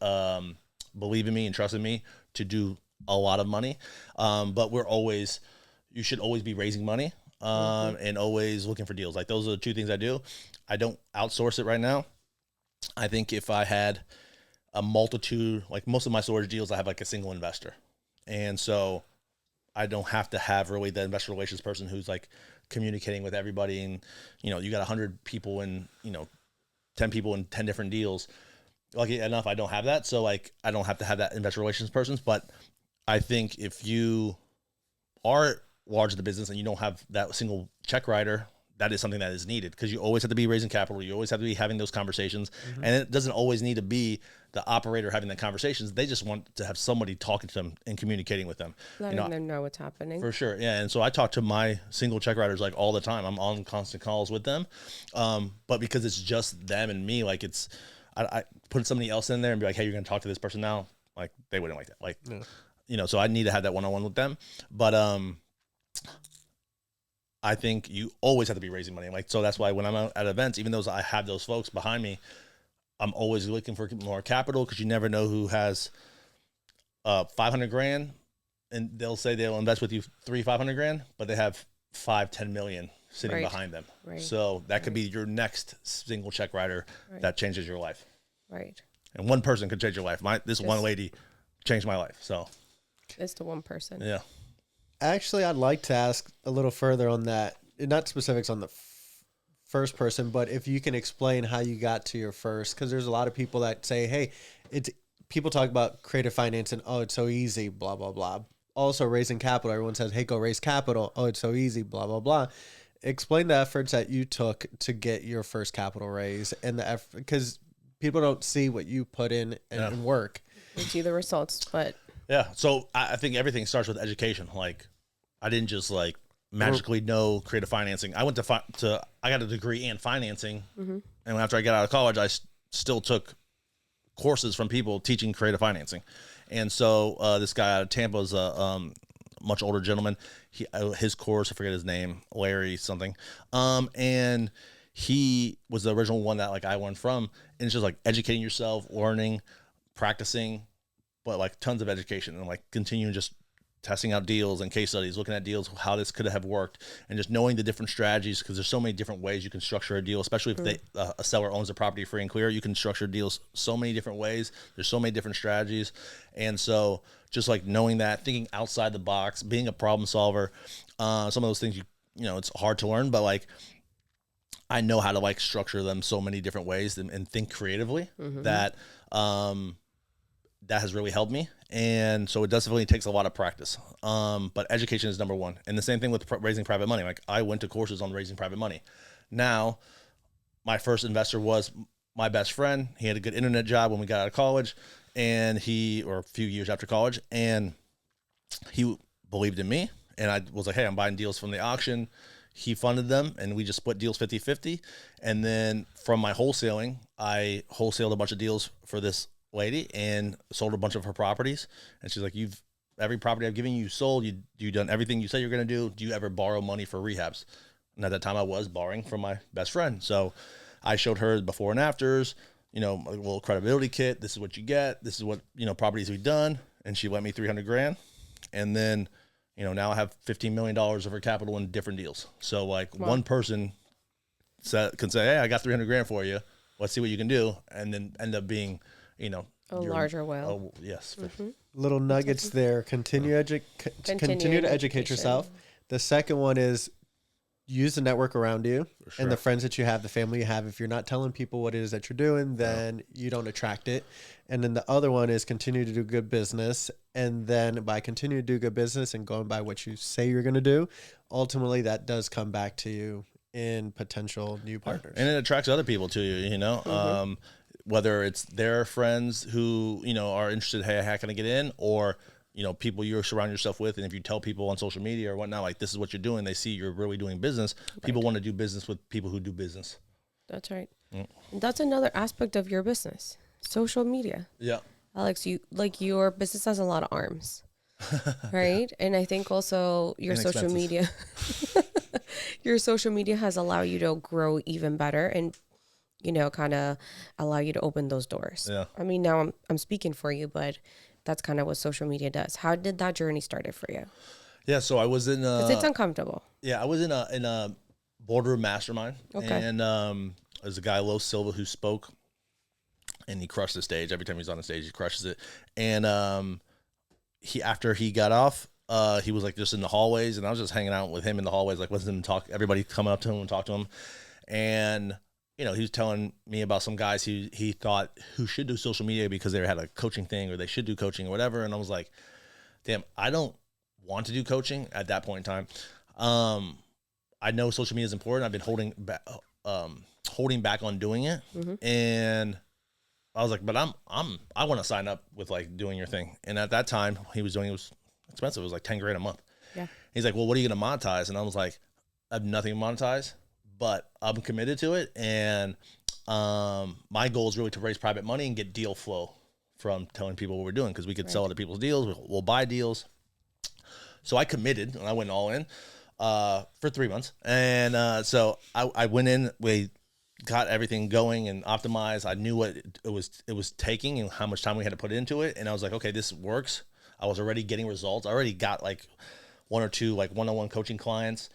believe in me and trust in me to do a lot of money. But you should always be raising money and always looking for deals. Like those are the two things I do. I don't outsource it right now. I think if I had a multitude, like most of my storage deals, I have like a single investor. And so I don't have to have really the investor relations person who's like communicating with everybody. And, you got 100 people and, 10 people in 10 different deals. Lucky enough, I don't have that. So like, I don't have to have that investor relations person. But I think if you are large in the business and you don't have that single check writer, that is something that is needed, because you always have to be raising capital. You always have to be having those conversations. And it doesn't always need to be the operator having the conversations. They just want to have somebody talking to them and communicating with them. Letting them know what's happening. For sure. Yeah. And so I talk to my single check writers like all the time. I'm on constant calls with them. But because it's just them and me, like I put somebody else in there and be like, hey, you're going to talk to this person now. Like they wouldn't like that. Like, so I need to have that one-on-one with them. But, I think you always have to be raising money. Like, so that's why when I'm out at events, even though I have those folks behind me, I'm always looking for more capital, because you never know who has 500 grand, and they'll say they'll invest with you 500 grand, but they have 5-10 million sitting behind them. Right. So that could be your next single check writer that changes your life. Right. And one person could change your life. This one lady changed my life. So it's the one person. Yeah. Actually, I'd like to ask a little further on that. Not specifics on the first person, but if you can explain how you got to your first, because there's a lot of people that say, hey, people talk about creative finance and, oh, it's so easy, blah, blah, blah. Also raising capital. Everyone says, hey, go raise capital. Oh, it's so easy, blah, blah, blah. Explain the efforts that you took to get your first capital raise, and the effort, because people don't see what you put in and work. They see the results, but. Yeah. So I think everything starts with education. Like, I didn't just like magically know creative financing. I went I got a degree in financing. And after I got out of college, I still took courses from people teaching creative financing. And so this guy out of Tampa is a much older gentleman. His course, I forget his name, Larry something. And he was the original one that like I went from. And it's just like educating yourself, learning, practicing, but like tons of education, and like continuing just testing out deals and case studies, looking at deals, how this could have worked, and just knowing the different strategies, because there's so many different ways you can structure a deal, especially if a seller owns the property free and clear. You can structure deals so many different ways. There's so many different strategies. And so just like knowing that, thinking outside the box, being a problem solver, some of those things, you know, it's hard to learn, but like I know how to like structure them so many different ways and think creatively that has really helped me. And so it definitely takes a lot of practice. But education is number one. And the same thing with raising private money. Like I went to courses on raising private money. Now, my first investor was my best friend. He had a good internet job when we got out of college, or a few years after college, and he believed in me. And I was like, hey, I'm buying deals from the auction. He funded them, and we just split deals 50-50. And then from my wholesaling, I wholesaled a bunch of deals for this lady and sold a bunch of her properties. And she's like, every property I've given you, sold. You done everything you said you're going to do. Do you ever borrow money for rehabs? And at that time I was borrowing from my best friend. So I showed her before and afters, a little credibility kit. This is what you get. This is what, properties we've done. And she lent me $300,000. And then, now I have $15 million of her capital in different deals. So like one person can say, hey, I got $300,000 for you. Let's see what you can do. And then end up being, a larger whale. Oh, yes. Little nuggets there. Continue to educate yourself. The second one is use the network around you and the friends that you have, the family you have. If you're not telling people what it is that you're doing, then you don't attract it. And then the other one is continue to do good business. And then by continuing to do good business and going by what you say you're going to do, ultimately that does come back to you in potential new partners. And it attracts other people to you, whether it's their friends who, are interested, hey, how can I get in? Or, people you surround yourself with. And if you tell people on social media or whatnot, like this is what you're doing, they see you're really doing business. Right. People want to do business with people who do business. That's right. That's another aspect of your business, social media. Yeah. Alex, your business has a lot of arms, right? And I think also your social media, has allowed you to grow even better and, kind of allow you to open those doors. Yeah. I mean, now I'm speaking for you, but that's kind of what social media does. How did that journey started for you? Yeah. So I was in, because it's uncomfortable. Yeah. I was in a boardroom mastermind. Okay. And, there's a guy, Lo Silva, who spoke, and he crushed the stage. Every time he's on the stage, he crushes it. And, after he got off, he was like just in the hallways, and I was just hanging out with him in the hallways, like listening to him talk, everybody coming up to him and talk to him. And, he was telling me about some guys he thought who should do social media because they had a coaching thing or they should do coaching or whatever. And I was like, damn, I don't want to do coaching at that point in time. I know social media is important. I've been holding back on doing it. And I was like, but I want to sign up with like doing your thing. And at that time it was expensive. It was like 10 grand a month. Yeah. He's like, well, what are you going to monetize? And I was like, I have nothing to monetize, but I'm committed to it. And my goal is really to raise private money and get deal flow from telling people what we're doing, because we could sell other people's deals. We'll buy deals. So I committed and I went all in for 3 months. And so I went in, we got everything going and optimized. I knew what it was taking and how much time we had to put into it. And I was like, okay, this works. I was already getting results. I already got like 1 or 2 like one-on-one coaching clients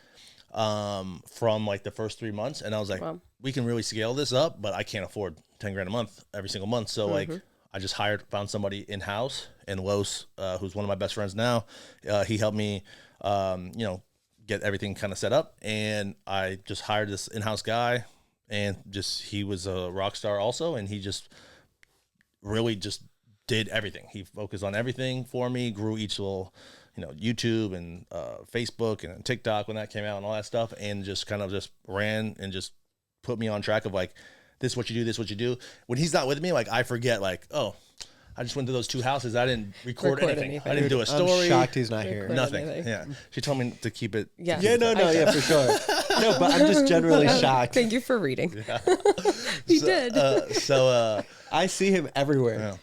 from like the first 3 months. And I was like, we can really scale this up, but I can't afford 10 grand a month every single month. So like I just found somebody in-house, and Los, who's one of my best friends now, he helped me, get everything kind of set up. And I just hired this in-house guy, and he was a rock star also. And he just really just did everything. He focused on everything for me, grew each little, YouTube and Facebook and TikTok when that came out and all that stuff. And just kind of just ran and just put me on track of like, this is what you do, this is what you do. When he's not with me, like I forget, like, oh, I just went to those 2 houses. I didn't record anything. I didn't do a story. I'm shocked he's not here. Nothing. Yeah. She told me to keep it. Yeah. Yeah, for sure. No, but I'm just generally shocked. Thank you for reading. Yeah. He did. I see him everywhere. Yeah.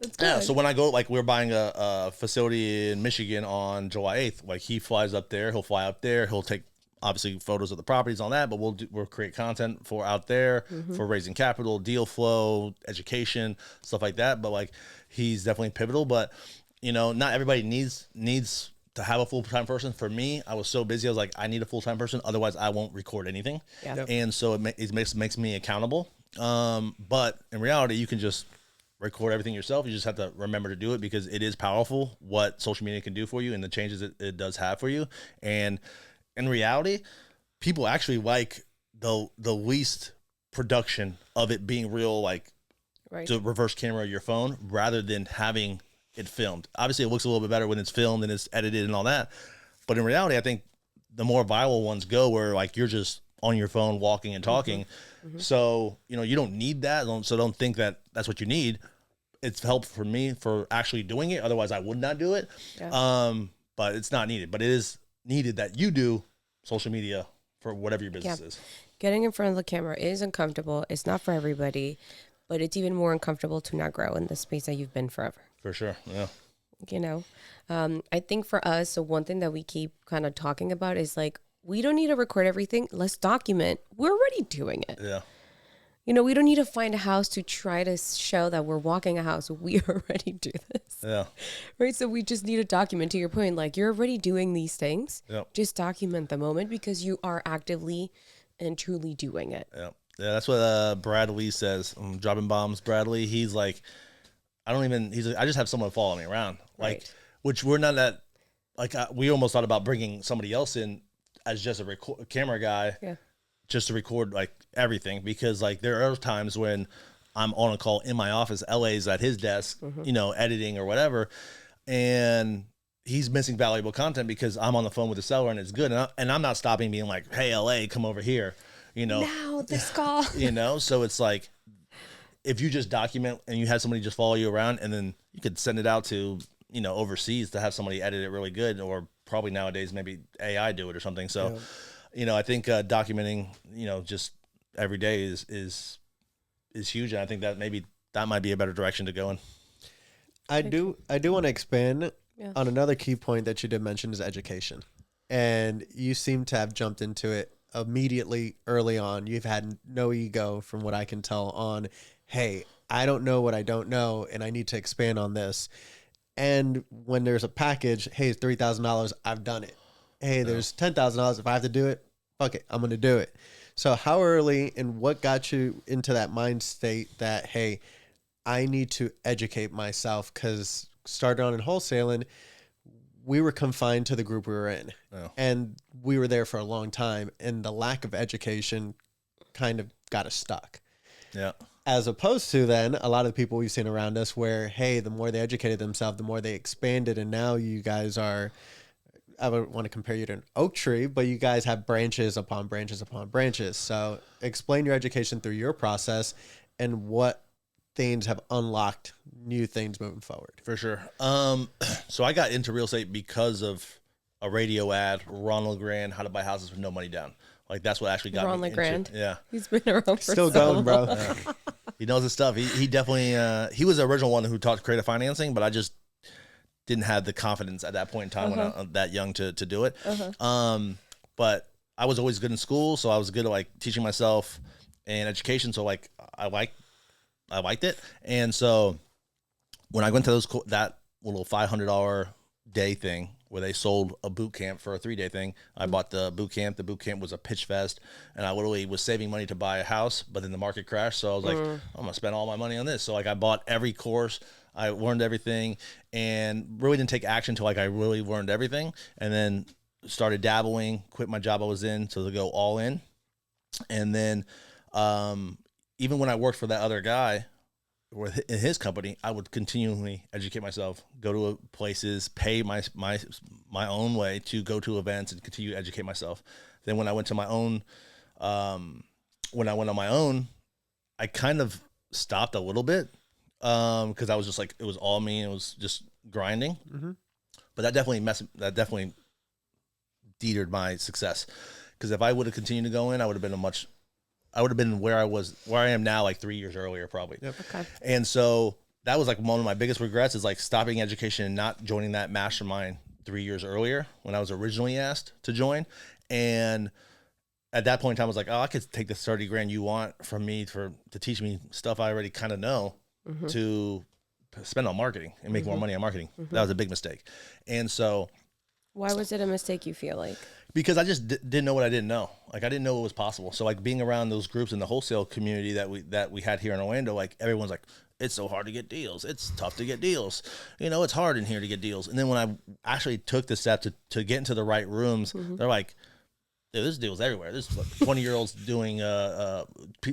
That's good. Yeah, so when I go, like we're buying a facility in Michigan on July 8th. Like he flies up there, he'll fly up there, he'll take obviously photos of the properties on that, but we'll create content for out there for raising capital, deal flow, education, stuff like that. But like he's definitely pivotal. But not everybody needs to have a full-time person. For me, I was so busy. I was like, I need a full-time person, otherwise I won't record anything. Yeah. Yep. And so it makes me accountable. But in reality, you can just record everything yourself. You just have to remember to do it, because it is powerful what social media can do for you and the changes it does have for you. And in reality, people actually like the least production of it being real, like to reverse camera your phone rather than having it filmed. Obviously, it looks a little bit better when it's filmed and it's edited and all that. But in reality, I think the more viral ones go where like you're just on your phone walking and talking. So, you don't need that. So don't think that that's what you need. It's helpful for me for actually doing it. Otherwise, I would not do it. Yeah. But it's not needed. But it is needed that you do social media for whatever your business is. Getting in front of the camera is uncomfortable. It's not for everybody, but it's even more uncomfortable to not grow in the space that you've been forever. For sure. Yeah. I think for us, so one thing that we keep kind of talking about is like, we don't need to record everything. Let's document. We're already doing it. Yeah. We don't need to find a house to try to show that we're walking a house. We already do this. Yeah. Right. So we just need to document, to your point, like you're already doing these things. Yep. Just document the moment, because you are actively and truly doing it. Yeah. Yeah. That's what Bradley says. Dropping bombs. Bradley. He's like, I just have someone follow me around. Like, which we're not that, like, we almost thought about bringing somebody else in as just a camera guy. Yeah. Just to record like everything, because like there are times when I'm on a call in my office, LA's at his desk, editing or whatever, and he's missing valuable content because I'm on the phone with the seller and it's good, and I'm not stopping being like, hey, LA, come over here, Now this call, so it's like if you just document and you have somebody just follow you around, and then you could send it out to overseas to have somebody edit it really good, or probably nowadays maybe AI do it or something. So. Yeah. I think documenting, just every day is huge, and I think that might be a better direction to go in. I do want to expand on another key point that you did mention is education, and you seem to have jumped into it immediately early on. You've had no ego, from what I can tell, on, hey, I don't know what I don't know, and I need to expand on this. And when there's a package, hey, it's $3,000, I've done it. Hey, there's $10,000. If I have to do it, fuck it, I'm going to do it. So how early and what got you into that mind state that, hey, I need to educate myself? Because started on in wholesaling, we were confined to the group we were in. Oh. And we were there for a long time. And the lack of education kind of got us stuck. Yeah. As opposed to then a lot of the people we've seen around us where, hey, the more they educated themselves, the more they expanded. And now you guys are I would want to compare you to an oak tree, but you guys have branches upon branches upon branches. So explain your education through your process and what things have unlocked new things moving forward. For sure. So I got into real estate because of a radio ad, Ronald Grand, How to Buy Houses with No Money Down. Like that's what actually got me Ronald Grand. into. Yeah. He's been around for Still so going, bro. long. He knows his stuff. He definitely, he was the original one who taught creative financing, but I just didn't have the confidence at that point in time when I'm that young to do it. But I was always good in school. So I was good at like teaching myself and education. So like, I liked it. And so when I went to that little $500 day thing where they sold a boot camp for a 3-day thing, I bought the boot camp. The boot camp was a pitch fest, and I literally was saving money to buy a house, but then the market crashed. So I was like, I'm going to spend all my money on this. So like I bought every course, I learned everything, and really didn't take action until like I really learned everything, and then started dabbling, quit my job I was in to go all in. And then even when I worked for that other guy or in his company, I would continually educate myself, go to places, pay my own way to go to events and continue to educate myself. Then when I went to my own, when I went on my own, I kind of stopped a little bit because I was just like, it was all me. And it was just grinding. But that definitely deterred my success. Because if I would have continued to go in, I would have been where I am now, like 3 years earlier, probably. Yep. Okay. And so that was like one of my biggest regrets is like stopping education and not joining that mastermind 3 years earlier when I was originally asked to join. And at that point in time, I was like, oh, I could take the 30 grand you want from me to teach me stuff I already kind of know to spend on marketing and make more money on marketing. That was a big mistake. And so Why was it a mistake, you feel like? because I just didn't know what I didn't know. Like I didn't know what was possible. So like being around those groups in the wholesale community that we had here in Orlando, like everyone's like, it's so hard to get deals. It's tough to get deals. You know, it's hard in here to get deals. And then when I actually took the step to get into the right rooms, they're like, yeah, there's deals everywhere. There's like 20-year-olds doing,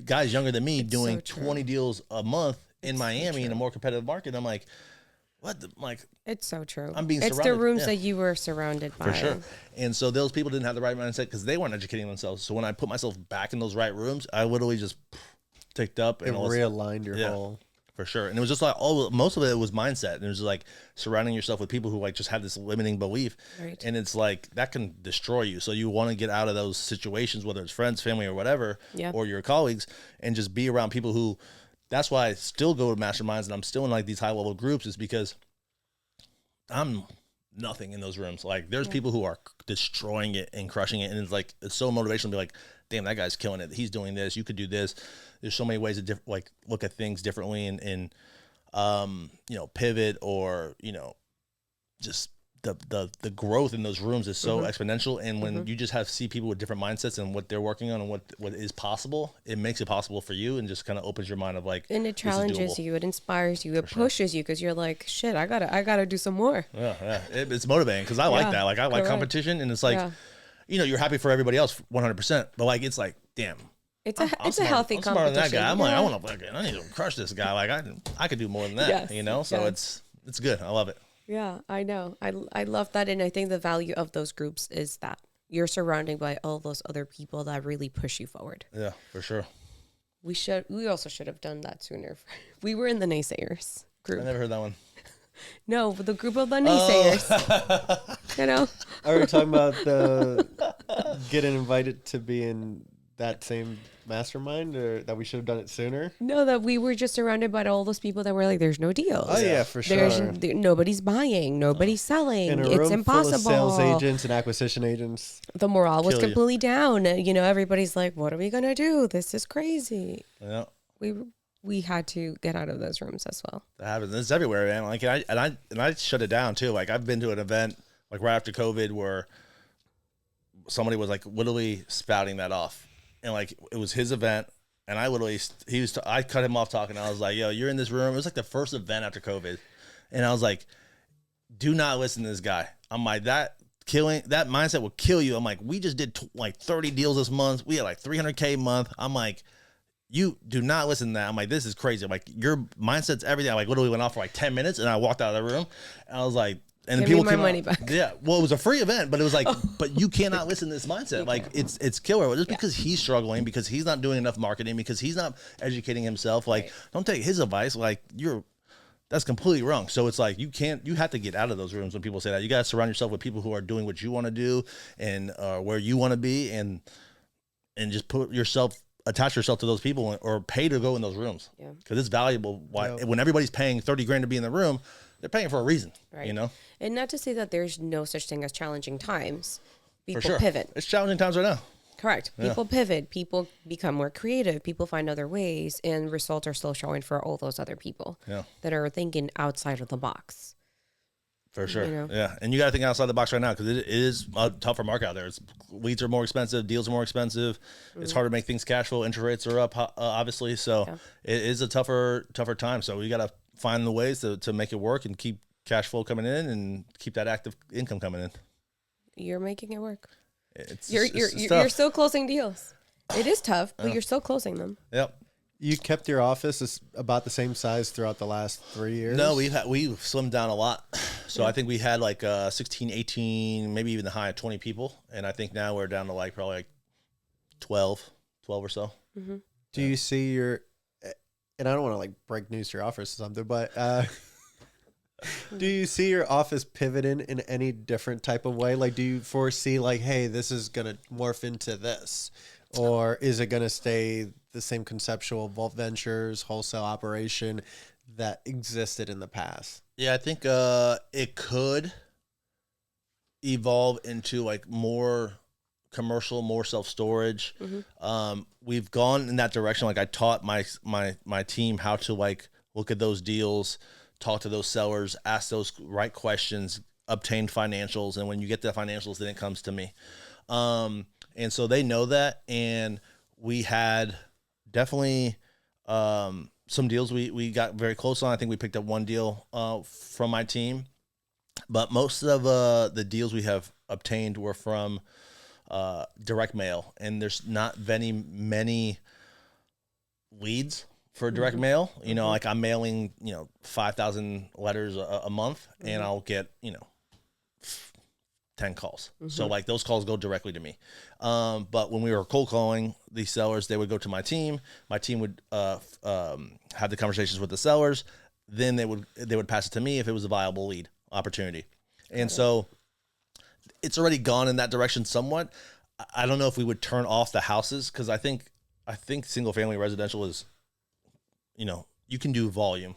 guys younger than me doing 20 deals a month in Miami in a more competitive market. I'm like, what? It's so true. I'm being It's surrounded. the rooms that you were surrounded by. For sure. And so those people didn't have the right mindset because they weren't educating themselves. So when I put myself back in those right rooms, I literally just ticked up and It realigned your whole. For sure. And it was just like most of it was mindset. And it was just like surrounding yourself with people who like just have this limiting belief. Right. And it's like that can destroy you. So you want to get out of those situations, whether it's friends, family, or whatever, or your colleagues, and just be around people who. That's why I still go to masterminds and I'm still in like these high level groups is because I'm nothing in those rooms. Like there's people who are destroying it and crushing it. And it's like, it's so motivational to be like, damn, that guy's killing it. He's doing this. You could do this. There's so many ways to like look at things differently and pivot or, just the growth in those rooms is so exponential. And when you just see people with different mindsets and what they're working on and what is possible, it makes it possible for you and just kind of opens your mind of like, and it challenges you, it inspires you, it pushes you because you're like, shit, I gotta do some more. Yeah. It's motivating because I like that. Like I like competition and it's like, you're happy for everybody else 100%, but like, it's like, damn. It's a healthy competition. Smarter than that guy. I'm like, I need to crush this guy. Like I could do more than that, So it's good. I love it. Yeah, I know. I love that. And I think the value of those groups is that you're surrounded by all those other people that really push you forward. Yeah, for sure. We also should have done that sooner. We were in the naysayers group. I never heard that one. No, the group of the naysayers. Are we talking about the getting invited to be in that same mastermind, or that we should have done it sooner? No, that we were just surrounded by all those people that were like, there's no deals. Oh yeah, for sure. Nobody's buying, nobody's selling. In a It's room impossible. full of sales agents and acquisition agents. The morale was Kill you. completely down. Everybody's like, what are we gonna do? This is crazy. Yeah. We had to get out of those rooms as well. That happens. It's everywhere, man. Like I shut it down too. Like I've been to an event like right after COVID where somebody was like literally spouting that off. And like it was his event, and I literally I cut him off talking. I was like, "Yo, you're in this room." It was like the first event after COVID, and I was like, "Do not listen to this guy." I'm like, that mindset will kill you. I'm like, we just did like 30 deals this month. We had like 300K a month. I'm like, you do not listen to that. I'm like, this is crazy. I'm like, your mindset's everything. I like literally went off for like 10 minutes, and I walked out of the room, and I was like, and Give people me my came money out, back. yeah. Well, it was a free event, but it was like, but you cannot listen to this mindset. Like it's killer just because he's struggling, because he's not doing enough marketing, because he's not educating himself. Like, don't take his advice. Like that's completely wrong. So it's like, you have to get out of those rooms when people say that. You got to surround yourself with people who are doing what you want to do and where you want to be, and just attach yourself to those people, or pay to go in those rooms. Yeah. Because it's valuable. When everybody's paying $30,000 to be in the room, they're paying for a reason, right. And not to say that there's no such thing as challenging times. People for sure. pivot. It's challenging times right now. Correct. People pivot. People become more creative. People find other ways, and results are still showing for all those other people that are thinking outside of the box. For sure. Yeah. And you got to think outside the box right now, because it is a tougher market out there. Leads are more expensive. Deals are more expensive. It's hard to make things cash flow. Interest rates are up, obviously. So it is a tougher time. So we got to find the ways to make it work and keep cash flow coming in and keep that active income coming in. You're making it work. You're still closing deals. It is tough, but you're still closing them. Yep. You kept your office about the same size throughout the last 3 years? No, we've slimmed down a lot. So I think we had like 16, 18, maybe even the high of 20 people. And I think now we're down to like probably like 12 or so. Mm-hmm. Do you see and I don't want to like break news to your office or something, but do you see your office pivoting in any different type of way? Like, do you foresee like, hey, this is going to morph into this? Or is it going to stay the same conceptual vault ventures, wholesale operation that existed in the past? Yeah, I think it could evolve into like more commercial, more self-storage. Mm-hmm. We've gone in that direction. Like I taught my team how to like look at those deals, talk to those sellers, ask those right questions, obtain financials. And when you get the financials, then it comes to me. And so they know that. And we had definitely some deals we got very close on. I think we picked up one deal from my team. But most of the deals we have obtained were from direct mail. And there's not many leads for direct mail. Like I'm mailing, 5,000 letters a month, and I'll get, 10 calls. So like those calls go directly to me. But when we were cold calling these sellers, they would go to my team. My team would have the conversations with the sellers. Then they would pass it to me if it was a viable lead opportunity. And so it's already gone in that direction somewhat. I don't know if we would turn off the houses, because I think single family residential is, you can do volume.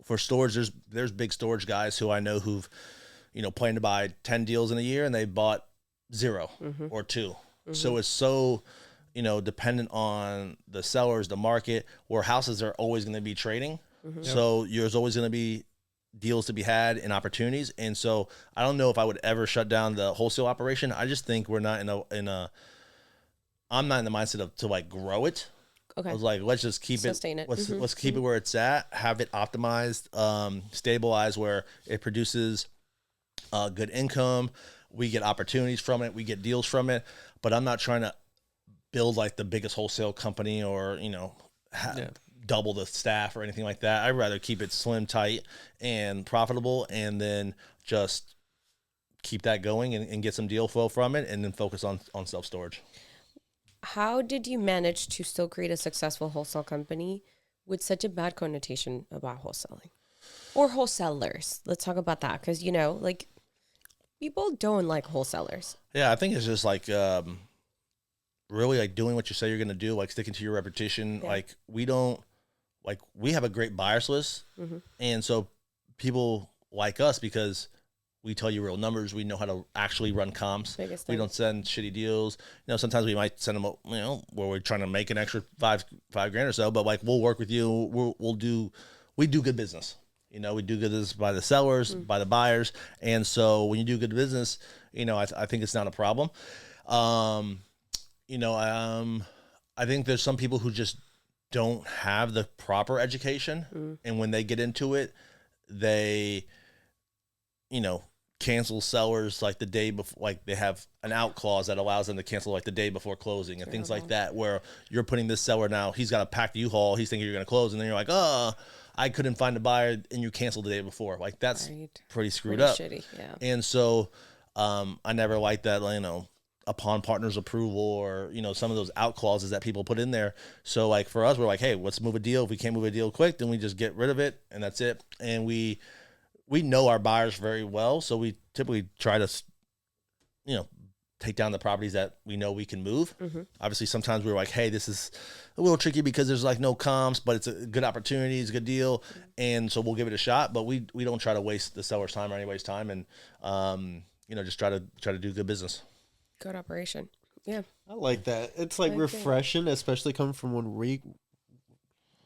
For storage, there's big storage guys who I know who've plan to buy 10 deals in a year, and they bought 0 or 2. Mm-hmm. So it's so, dependent on the sellers, the market, where houses are always going to be trading. Mm-hmm. So there's always going to be deals to be had and opportunities. And so I don't know if I would ever shut down the wholesale operation. I just think we're not I'm not in the mindset to like grow it. Okay. I was like, let's just keep Sustain it. Let's keep it where it's at, have it optimized, stabilized, where it produces good income. We get opportunities from it. We get deals from it. But I'm not trying to build like the biggest wholesale company or, double the staff or anything like that. I'd rather keep it slim, tight, and profitable, and then just keep that going and get some deal flow from it, and then focus on self-storage. How did you manage to still create a successful wholesale company with such a bad connotation about wholesaling or wholesalers? Let's talk about that. Because, like, people don't like wholesalers. Yeah, I think it's just like really like doing what you say you're going to do, like sticking to your reputation. Yeah. Like we have a great buyers list. Mm-hmm. And so people like us because we tell you real numbers. We know how to actually run comps. We don't send shitty deals. Sometimes we might send them, where we're trying to make an extra $5 grand or so, but like, we'll work with you. We do good business. We do good business by the sellers, by the buyers. And so when you do good business, I think it's not a problem. I think there's some people who just don't have the proper education. And when they get into it, they, cancel sellers like the day before, like they have an out clause that allows them to cancel like the day before closing and things like that, where you're putting this seller now, he's got a packed U-Haul, he's thinking you're going to close, and then you're like, I couldn't find a buyer and you canceled the day before. Like that's pretty screwed up. Shitty, yeah. And so I never liked that, you know, upon partner's approval or, you know, some of those out clauses that people put in there. So like for us, we're like, hey, let's move a deal. If we can't move a deal quick, then we just get rid of it and that's it. And we know our buyers very well. So we typically try to, you know, take down the properties that we know we can move. Obviously, sometimes we're like, hey, this is a little tricky because there's like no comps, but it's a good opportunity, it's a good deal. And so we'll give it a shot, but we don't try to waste the seller's time or anybody's time. And, you know, just try to do good business. Good operation. Yeah. I like that. It's like refreshing, especially coming from when we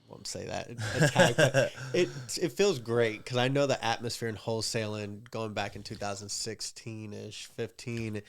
won't say that. It feels great because I know the atmosphere in wholesaling going back in 2016-ish, 15,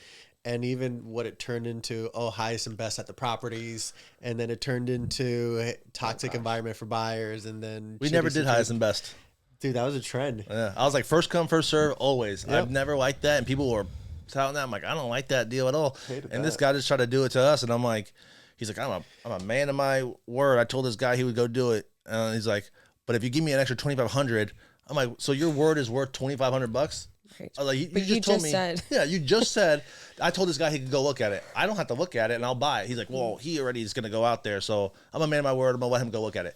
and even what it turned into, highest and best at the properties, and then it turned into toxic environment for buyers, and then we never did highest and best. Dude, that was a trend. Yeah, I was like first come, first serve, always. Yep. I've never liked that, and people were touting that. I'm like, I don't like that deal at all. Hated and that. this guy just tried to do it to us, and I'm like, he's like, I'm a man of my word. I told this guy he would go do it, and he's like, but if you give me an extra $2,500, I'm like, so your word is worth $2,500? Right. I was like, But you told me, said. yeah, you just said. I told this guy he could go look at it. I don't have to look at it, and I'll buy it. He's like, well, he already is going to go out there, so I'm a man of my word. I'm gonna let him go look at it.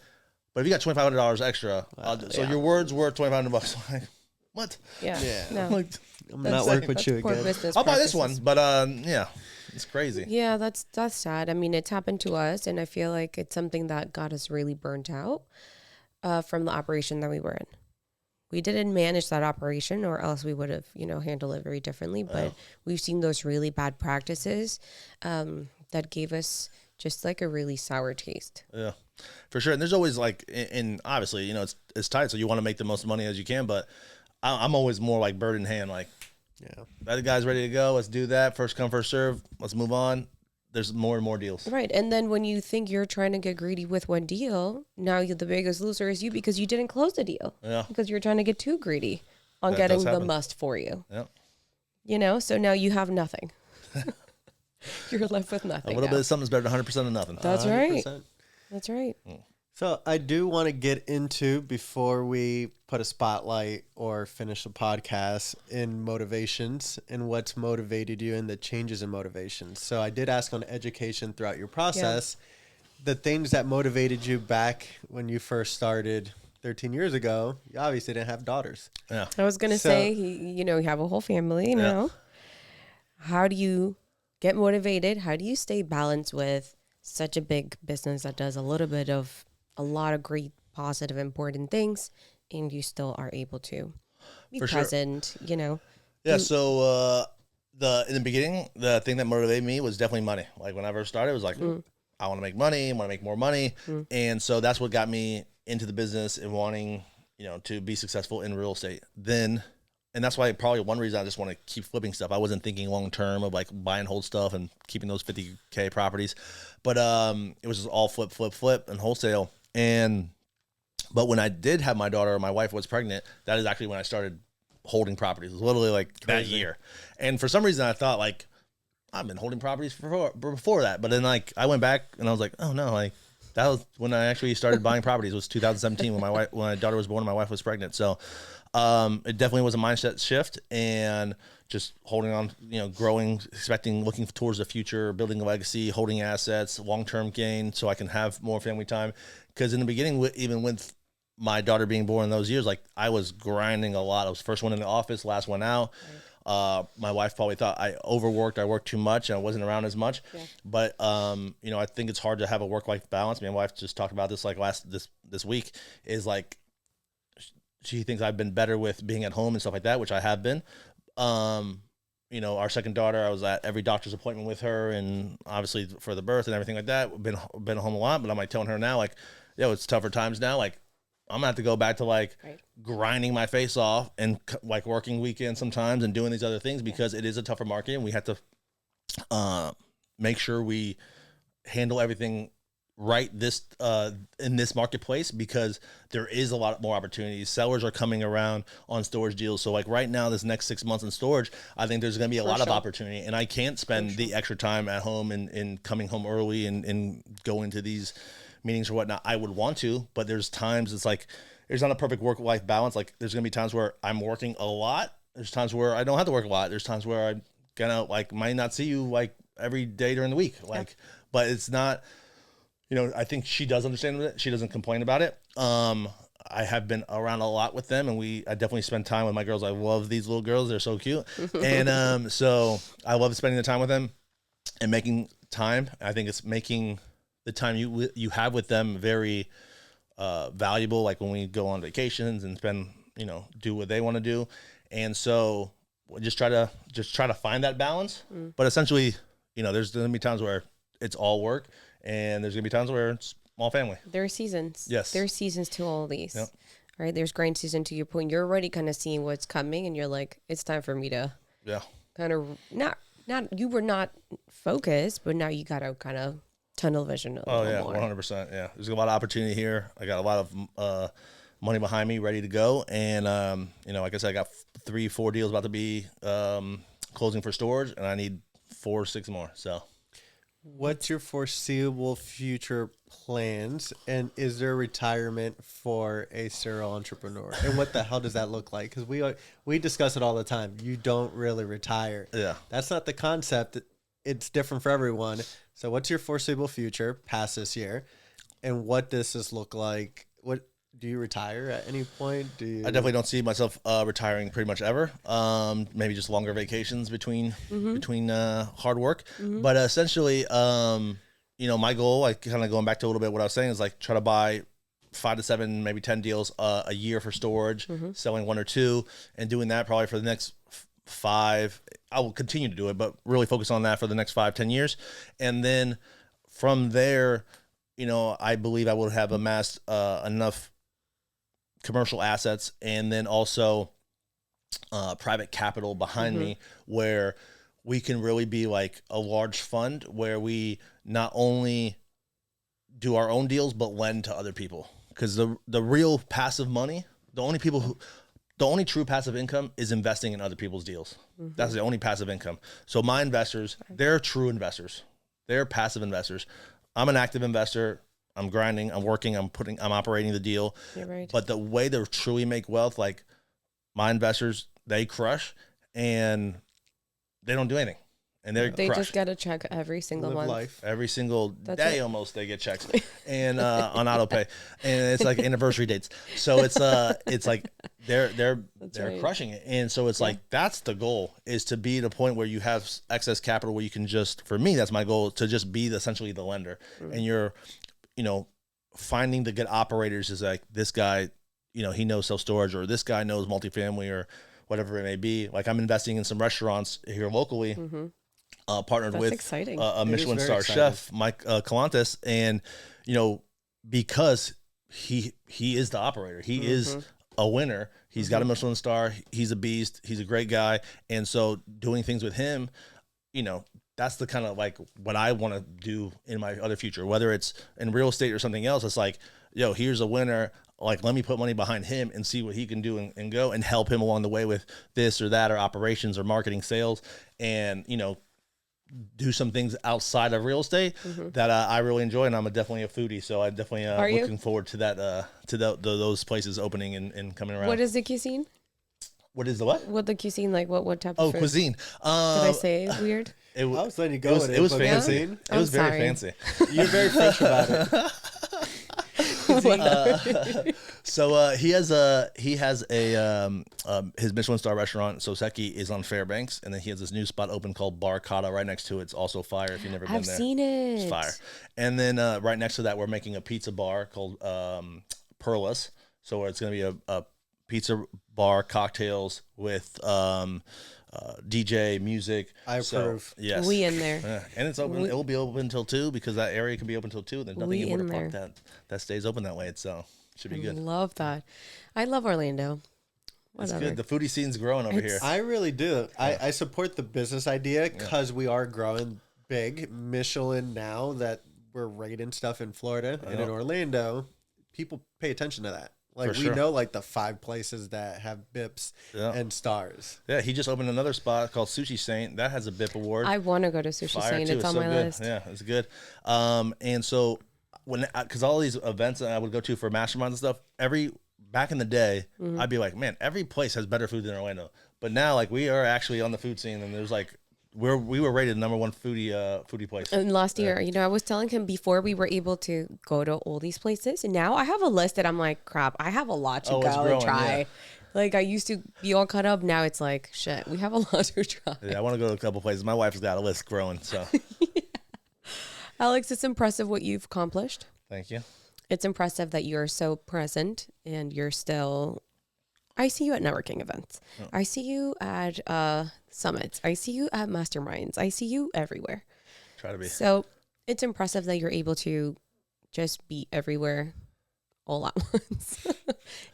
But if you got $2,500 extra, so your word's worth $2,500. I'm like, what? Yeah. No. I'm like, I'm not working with you poor again. business I'll buy this one, practices. but yeah, it's crazy. Yeah, that's sad. I mean, it's happened to us, and I feel like it's something that got us really burnt out from the operation that we were in. We didn't manage that operation, or else we would have, handled it very differently. But we've seen those really bad practices that gave us just like a really sour taste. Yeah, for sure. And there's always like, and obviously, it's tight, so you want to make the most money as you can. But I'm always more like bird in hand, like, Yeah. that guy's ready to go. Let's do that. First come, first serve. Let's move on. There's more and more deals. Right. And then when you think you're trying to get greedy with one deal, now the biggest loser is you because you didn't close the deal. Yeah. Because you're trying to get too greedy on That getting does the happen. must for you. Yeah. So now you have nothing. You're left with A nothing. little now. bit of something's better than 100% of nothing. That's right. 100%. That's right. So I do want to get into, before we put a spotlight or finish the podcast, in motivations and what's motivated you and the changes in motivations. So I did ask on education throughout your process, the things that motivated you back when you first started 13 years ago. You obviously didn't have daughters. Yeah. I was going to say, you have a whole family, How do you get motivated? How do you stay balanced with such a big business that does a lot of great, positive, important things, and you still are able to be For sure. present, Yeah. So in the beginning, the thing that motivated me was definitely money. Like when I first started, it was like, I want to make money, I want to make more money. And so that's what got me into the business and wanting, to be successful in real estate. And that's why probably one reason I just want to keep flipping stuff. I wasn't thinking long-term of like buy and hold stuff and keeping those 50K properties, but it was just all flip and wholesale. But when I did have my daughter, my wife was pregnant, that is actually when I started holding properties. It was literally like that year. And for some reason I thought like, I've been holding properties before that. But then like I went back and I was like, oh no, like that was when I actually started buying properties. It was 2017 when when my daughter was born and my wife was pregnant. So it definitely was a mindset shift and just holding on, growing, looking towards the future, building a legacy, holding assets, long-term gain so I can have more family time. Because in the beginning, even with my daughter being born in those years, like I was grinding a lot. I was the first one in the office, last one out. Right. My wife probably thought I overworked. I worked too much and I wasn't around as much. Yeah. But, I think it's hard to have a work-life balance. My wife just talked about this like this week is like, she thinks I've been better with being at home and stuff like that, which I have been. Our second daughter, I was at every doctor's appointment with her, and obviously for the birth and everything like that, been home a lot. But I'm like telling her now, like, it's tougher times now. Like, I'm gonna have to go back to like grinding my face off and like working weekends sometimes and doing these other things because it is a tougher market, and we have to make sure we handle everything right in this marketplace because there is a lot more opportunities. Sellers are coming around on storage deals. So like right now, this next 6 months in storage, I think there's going to be a lot of opportunity, and I can't spend the extra time at home and coming home early and going to these meetings or whatnot. I would want to, but there's times it's like, there's not a perfect work-life balance. Like there's going to be times where I'm working a lot. There's times where I don't have to work a lot. There's times where I'm gonna like might not see you like every day during the week. Like, but it's not, I think she does understand it. She doesn't complain about it. I have been around a lot with them, and I definitely spend time with my girls. I love these little girls. They're so cute. And so I love spending the time with them and making time. I think it's making the time you have with them very valuable. Like when we go on vacations and spend, do what they want to do. And so we just try to find that balance. But essentially, there's going to be times where it's all work, and there's going to be times where it's all family. There are seasons. Yes. There are seasons to all these. Yep. All right. There's growing season to your point. You're already kind of seeing what's coming, and you're like, it's time for me to kind of not you were not focused, but now you got to kind of tunnel vision a little more. 100%. Yeah. There's a lot of opportunity here. I got a lot of money behind me ready to go. And, like I said, I got 3-4 deals about to be closing for storage, and I need 4-6 more. So what's your foreseeable future plans, and is there retirement for a serial entrepreneur, and what the hell does that look like? Because we discuss it all the time. You don't really retire. Yeah, that's not the concept. It's different for everyone. So what's your foreseeable future past this year, and what does this look like? What do you retire at any point? I definitely don't see myself retiring pretty much ever. Maybe just longer vacations between hard work. But essentially, my goal, like kind of going back to a little bit what I was saying, is like try to buy 5 to 7, maybe 10 deals a year for storage, selling 1 or 2, and doing that probably for the next 5. I will continue to do it, but really focus on that for the next 5-10 years. And then from there, I believe I would have amassed enough commercial assets, and then also private capital behind me, where we can really be like a large fund where we not only do our own deals but lend to other people. Because the real passive money, the only true passive income is investing in other people's deals. That's the only passive income. So my investors, they're true investors. They're passive investors. I'm an active investor. I'm grinding, I'm working, I'm operating the deal. You're right. But the way to truly make wealth, like my investors, they crush, and they don't do anything. And they just get a check every single month. Life. Every single day almost they get checks and on auto pay. And it's like anniversary dates. So it's like they're crushing it. And so it's like that's the goal, is to be at a point where you have excess capital where you can for me, that's my goal, to just be essentially the lender. And you're finding the good operators is like, this guy, he knows self-storage, or this guy knows multifamily, or whatever it may be. Like I'm investing in some restaurants here locally, partnered with a Michelin star chef, Mike Calantes. And, because he is the operator, he is a winner. He's got a Michelin star. He's a beast. He's a great guy. And so doing things with him, that's the kind of like what I want to do in my other future, whether it's in real estate or something else. It's like, here's a winner. Like, let me put money behind him and see what he can do and go and help him along the way with this or that, or operations or marketing, sales, and, do some things outside of real estate that I really enjoy. And I'm definitely a foodie. So I definitely looking forward to that, those places opening and coming around. What is the cuisine? What is the what? What the cuisine, like what type of food? Cuisine. Did I say weird? I was letting you go. It was fancy. Yeah? It was very fancy. You're very French about it. So he has a his Michelin star restaurant, Soseki, is on Fairbanks, and then he has this new spot open called Barcata right next to it. It's also fire if you've never been there. I've seen it. It's fire. And then right next to that, we're making a pizza bar called Perlas. So it's going to be a pizza bar, cocktails with DJ music. I approve. So, yes. We in there. And it's open. It will be open until 2 because that area can be open until 2. There's nothing in Water Park that stays open that way. So should be good. Love that. I love Orlando. Whatever. It's good. The foodie scene's growing over here. I really do. Yeah. I support the business idea because we are growing big. Michelin, now that we're rating stuff in Florida and in Orlando, people pay attention to that. Like, we know, like, the 5 places that have BIPs and stars. Yeah, he just opened another spot called Sushi Saint. That has a BIP award. I want to go to Sushi Saint. It's on my list. Yeah, it's good. And so, because all these events that I would go to for masterminds and stuff, every back in the day, I'd be like, man, every place has better food than Orlando. But now, like, we are actually on the food scene, and there's like, we were rated number one foodie place. And last year, I was telling him before we were able to go to all these places, and now I have a list that I'm like, crap, I have a lot to go and try. Yeah. Like, I used to be all cut up. Now it's like, shit, we have a lot to try. Yeah, I want to go to a couple places. My wife's got a list growing, so. Yeah. Alex, it's impressive what you've accomplished. Thank you. It's impressive that you're so present and you're still, I see you at networking events. Oh. I see you at summits. I see you at masterminds. I see you everywhere. Try to be. So it's impressive that you're able to just be everywhere all at once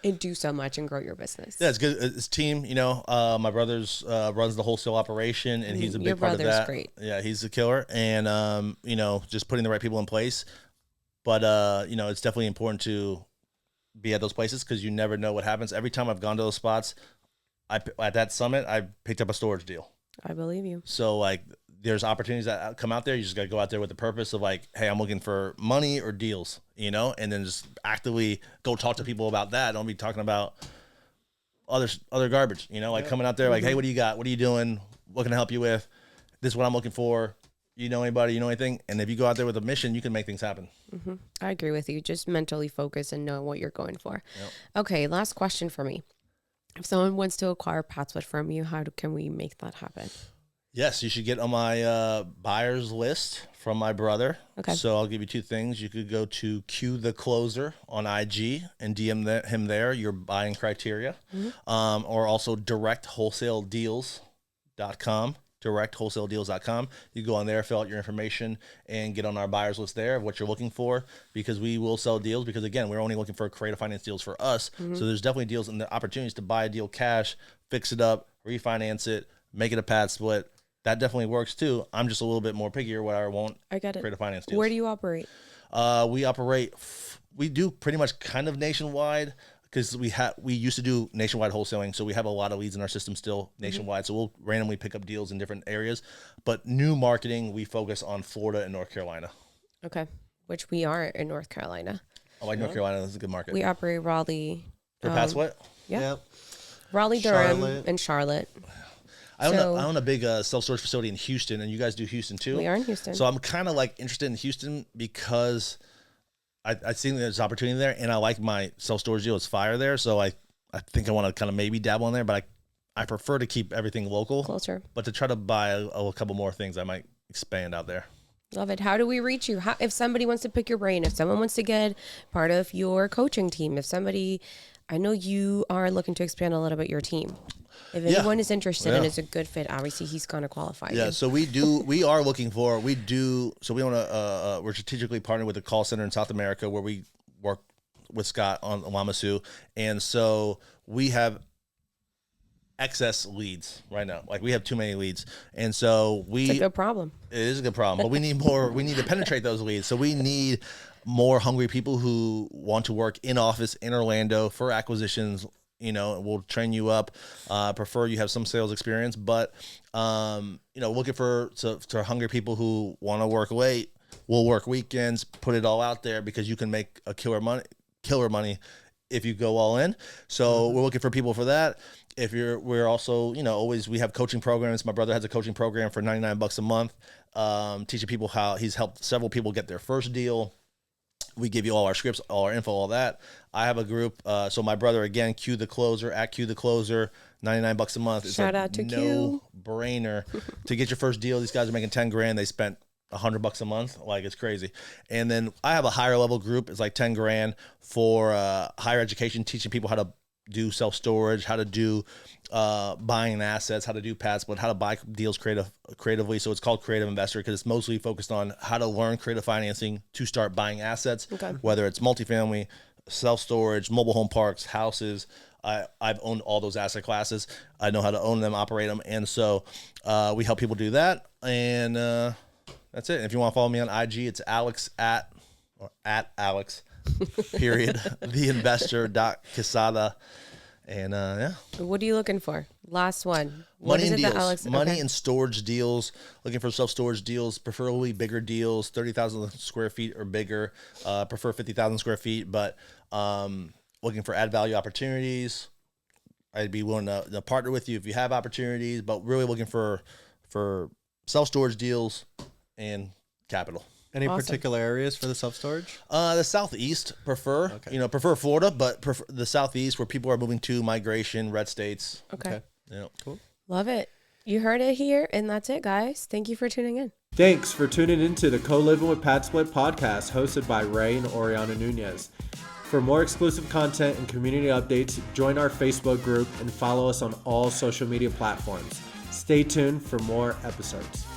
and do so much and grow your business. Yeah, it's good. It's team, you know. My brother's runs the wholesale operation, and he's a big part of that. Your brother's great. Yeah, he's a killer, and you know, just putting the right people in place. But you know, it's definitely important to be at those places because you never know what happens. Every time I've gone to those spots, at that summit, I picked up a storage deal. I believe you. So like, there's opportunities that come out there. You just got to go out there with the purpose of like, hey, I'm looking for money or deals, you know, and then just actively go talk to people about that. Don't be talking about other garbage, you know, like coming out there like, hey, what do you got? What are you doing? What can I help you with? This is what I'm looking for. You know anybody? You know anything? And if you go out there with a mission, you can make things happen. Mm-hmm. I agree with you. Just mentally focus and know what you're going for. Yep. Okay, last question for me. If someone wants to acquire PadSplit from you, how can we make that happen? Yes, you should get on my buyers list from my brother. Okay. So I'll give you two things. You could go to Q the Closer on IG and DM him there your buying criteria, or also directwholesaledeals.com. directwholesaledeals.com. You go on there, fill out your information, and get on our buyers list there of what you're looking for, because we will sell deals. Because again, we're only looking for creative finance deals for us. So there's definitely deals and the opportunities to buy a deal cash, fix it up, refinance it, make it a PadSplit. That definitely works too. I'm just a little bit more pickier where I won't creative finance deals. Where do you operate? We do pretty much kind of nationwide. Because we used to do nationwide wholesaling, so we have a lot of leads in our system still nationwide. So we'll randomly pick up deals in different areas. But new marketing, we focus on Florida and North Carolina. Okay, which we are in North Carolina. I like North Carolina. That's a good market. We operate Raleigh. For PadSplit? Yeah. Yep. Raleigh, Durham, and Charlotte. I own a big self-storage facility in Houston, and you guys do Houston too. We are in Houston. So I'm kind of like interested in Houston because I see there's opportunity there, and I like my self-storage deal. It's fire there, so I think I want to kind of maybe dabble in there, but I prefer to keep everything local. Closer. But to try to buy a couple more things, I might expand out there. Love it. How do we reach you? If somebody wants to pick your brain, if someone wants to get part of your coaching team, I know you are looking to expand a little bit your team. If anyone is interested and is a good fit, obviously he's going to qualify. Yeah, so we're strategically partnered with a call center in South America where we work with Scott on Lamasu. And so we have excess leads right now. Like we have too many leads. And so it's a good problem. It is a good problem, but we need more. We need to penetrate those leads. So we need more hungry people who want to work in office in Orlando for acquisitions. You know, we'll train you up. Prefer you have some sales experience, but looking for hungry people who want to work late. We'll work weekends, put it all out there because you can make a killer money if you go all in. So we're looking for people for that. We're also, we have coaching programs. My brother has a coaching program for $99 a month, teaching people how he's helped several people get their first deal. We give you all our scripts, all our info, all that. I have a group. So my brother, again, Q the Closer, at Q the Closer, $99 a month. It's Shout out to Q. No-brainer to get your first deal. These guys are making $10,000. They spent $100 a month. Like, it's crazy. And then I have a higher level group. It's like $10,000 for higher education, teaching people how to do self-storage, how to do buying assets, how to do PadSplit, how to buy deals creatively. So it's called Creative Investor because it's mostly focused on how to learn creative financing to start buying assets, whether it's multifamily, self-storage, mobile home parks, houses. I've owned all those asset classes. I know how to own them, operate them. And so we help people do that. And that's it. And if you want to follow me on IG, it's Alex at Alex period theinvestor.Quezada. And what are you looking for? Last one. Money and deals. Money and storage deals. Looking for self-storage deals, preferably bigger deals, 30,000 square feet or bigger. Prefer 50,000 square feet, but looking for add value opportunities. I'd be willing to partner with you if you have opportunities, but really looking for self-storage deals and capital. Any particular areas for the self-storage? The Southeast prefer, prefer Florida, but prefer the Southeast where people are moving to, migration, red states. Okay. Cool. Love it. You heard it here, and that's it, guys. Thank you for tuning in. Thanks for tuning into the Co-Living with PadSplit podcast hosted by Ray and Oriana Nunez. For more exclusive content and community updates, join our Facebook group and follow us on all social media platforms. Stay tuned for more episodes.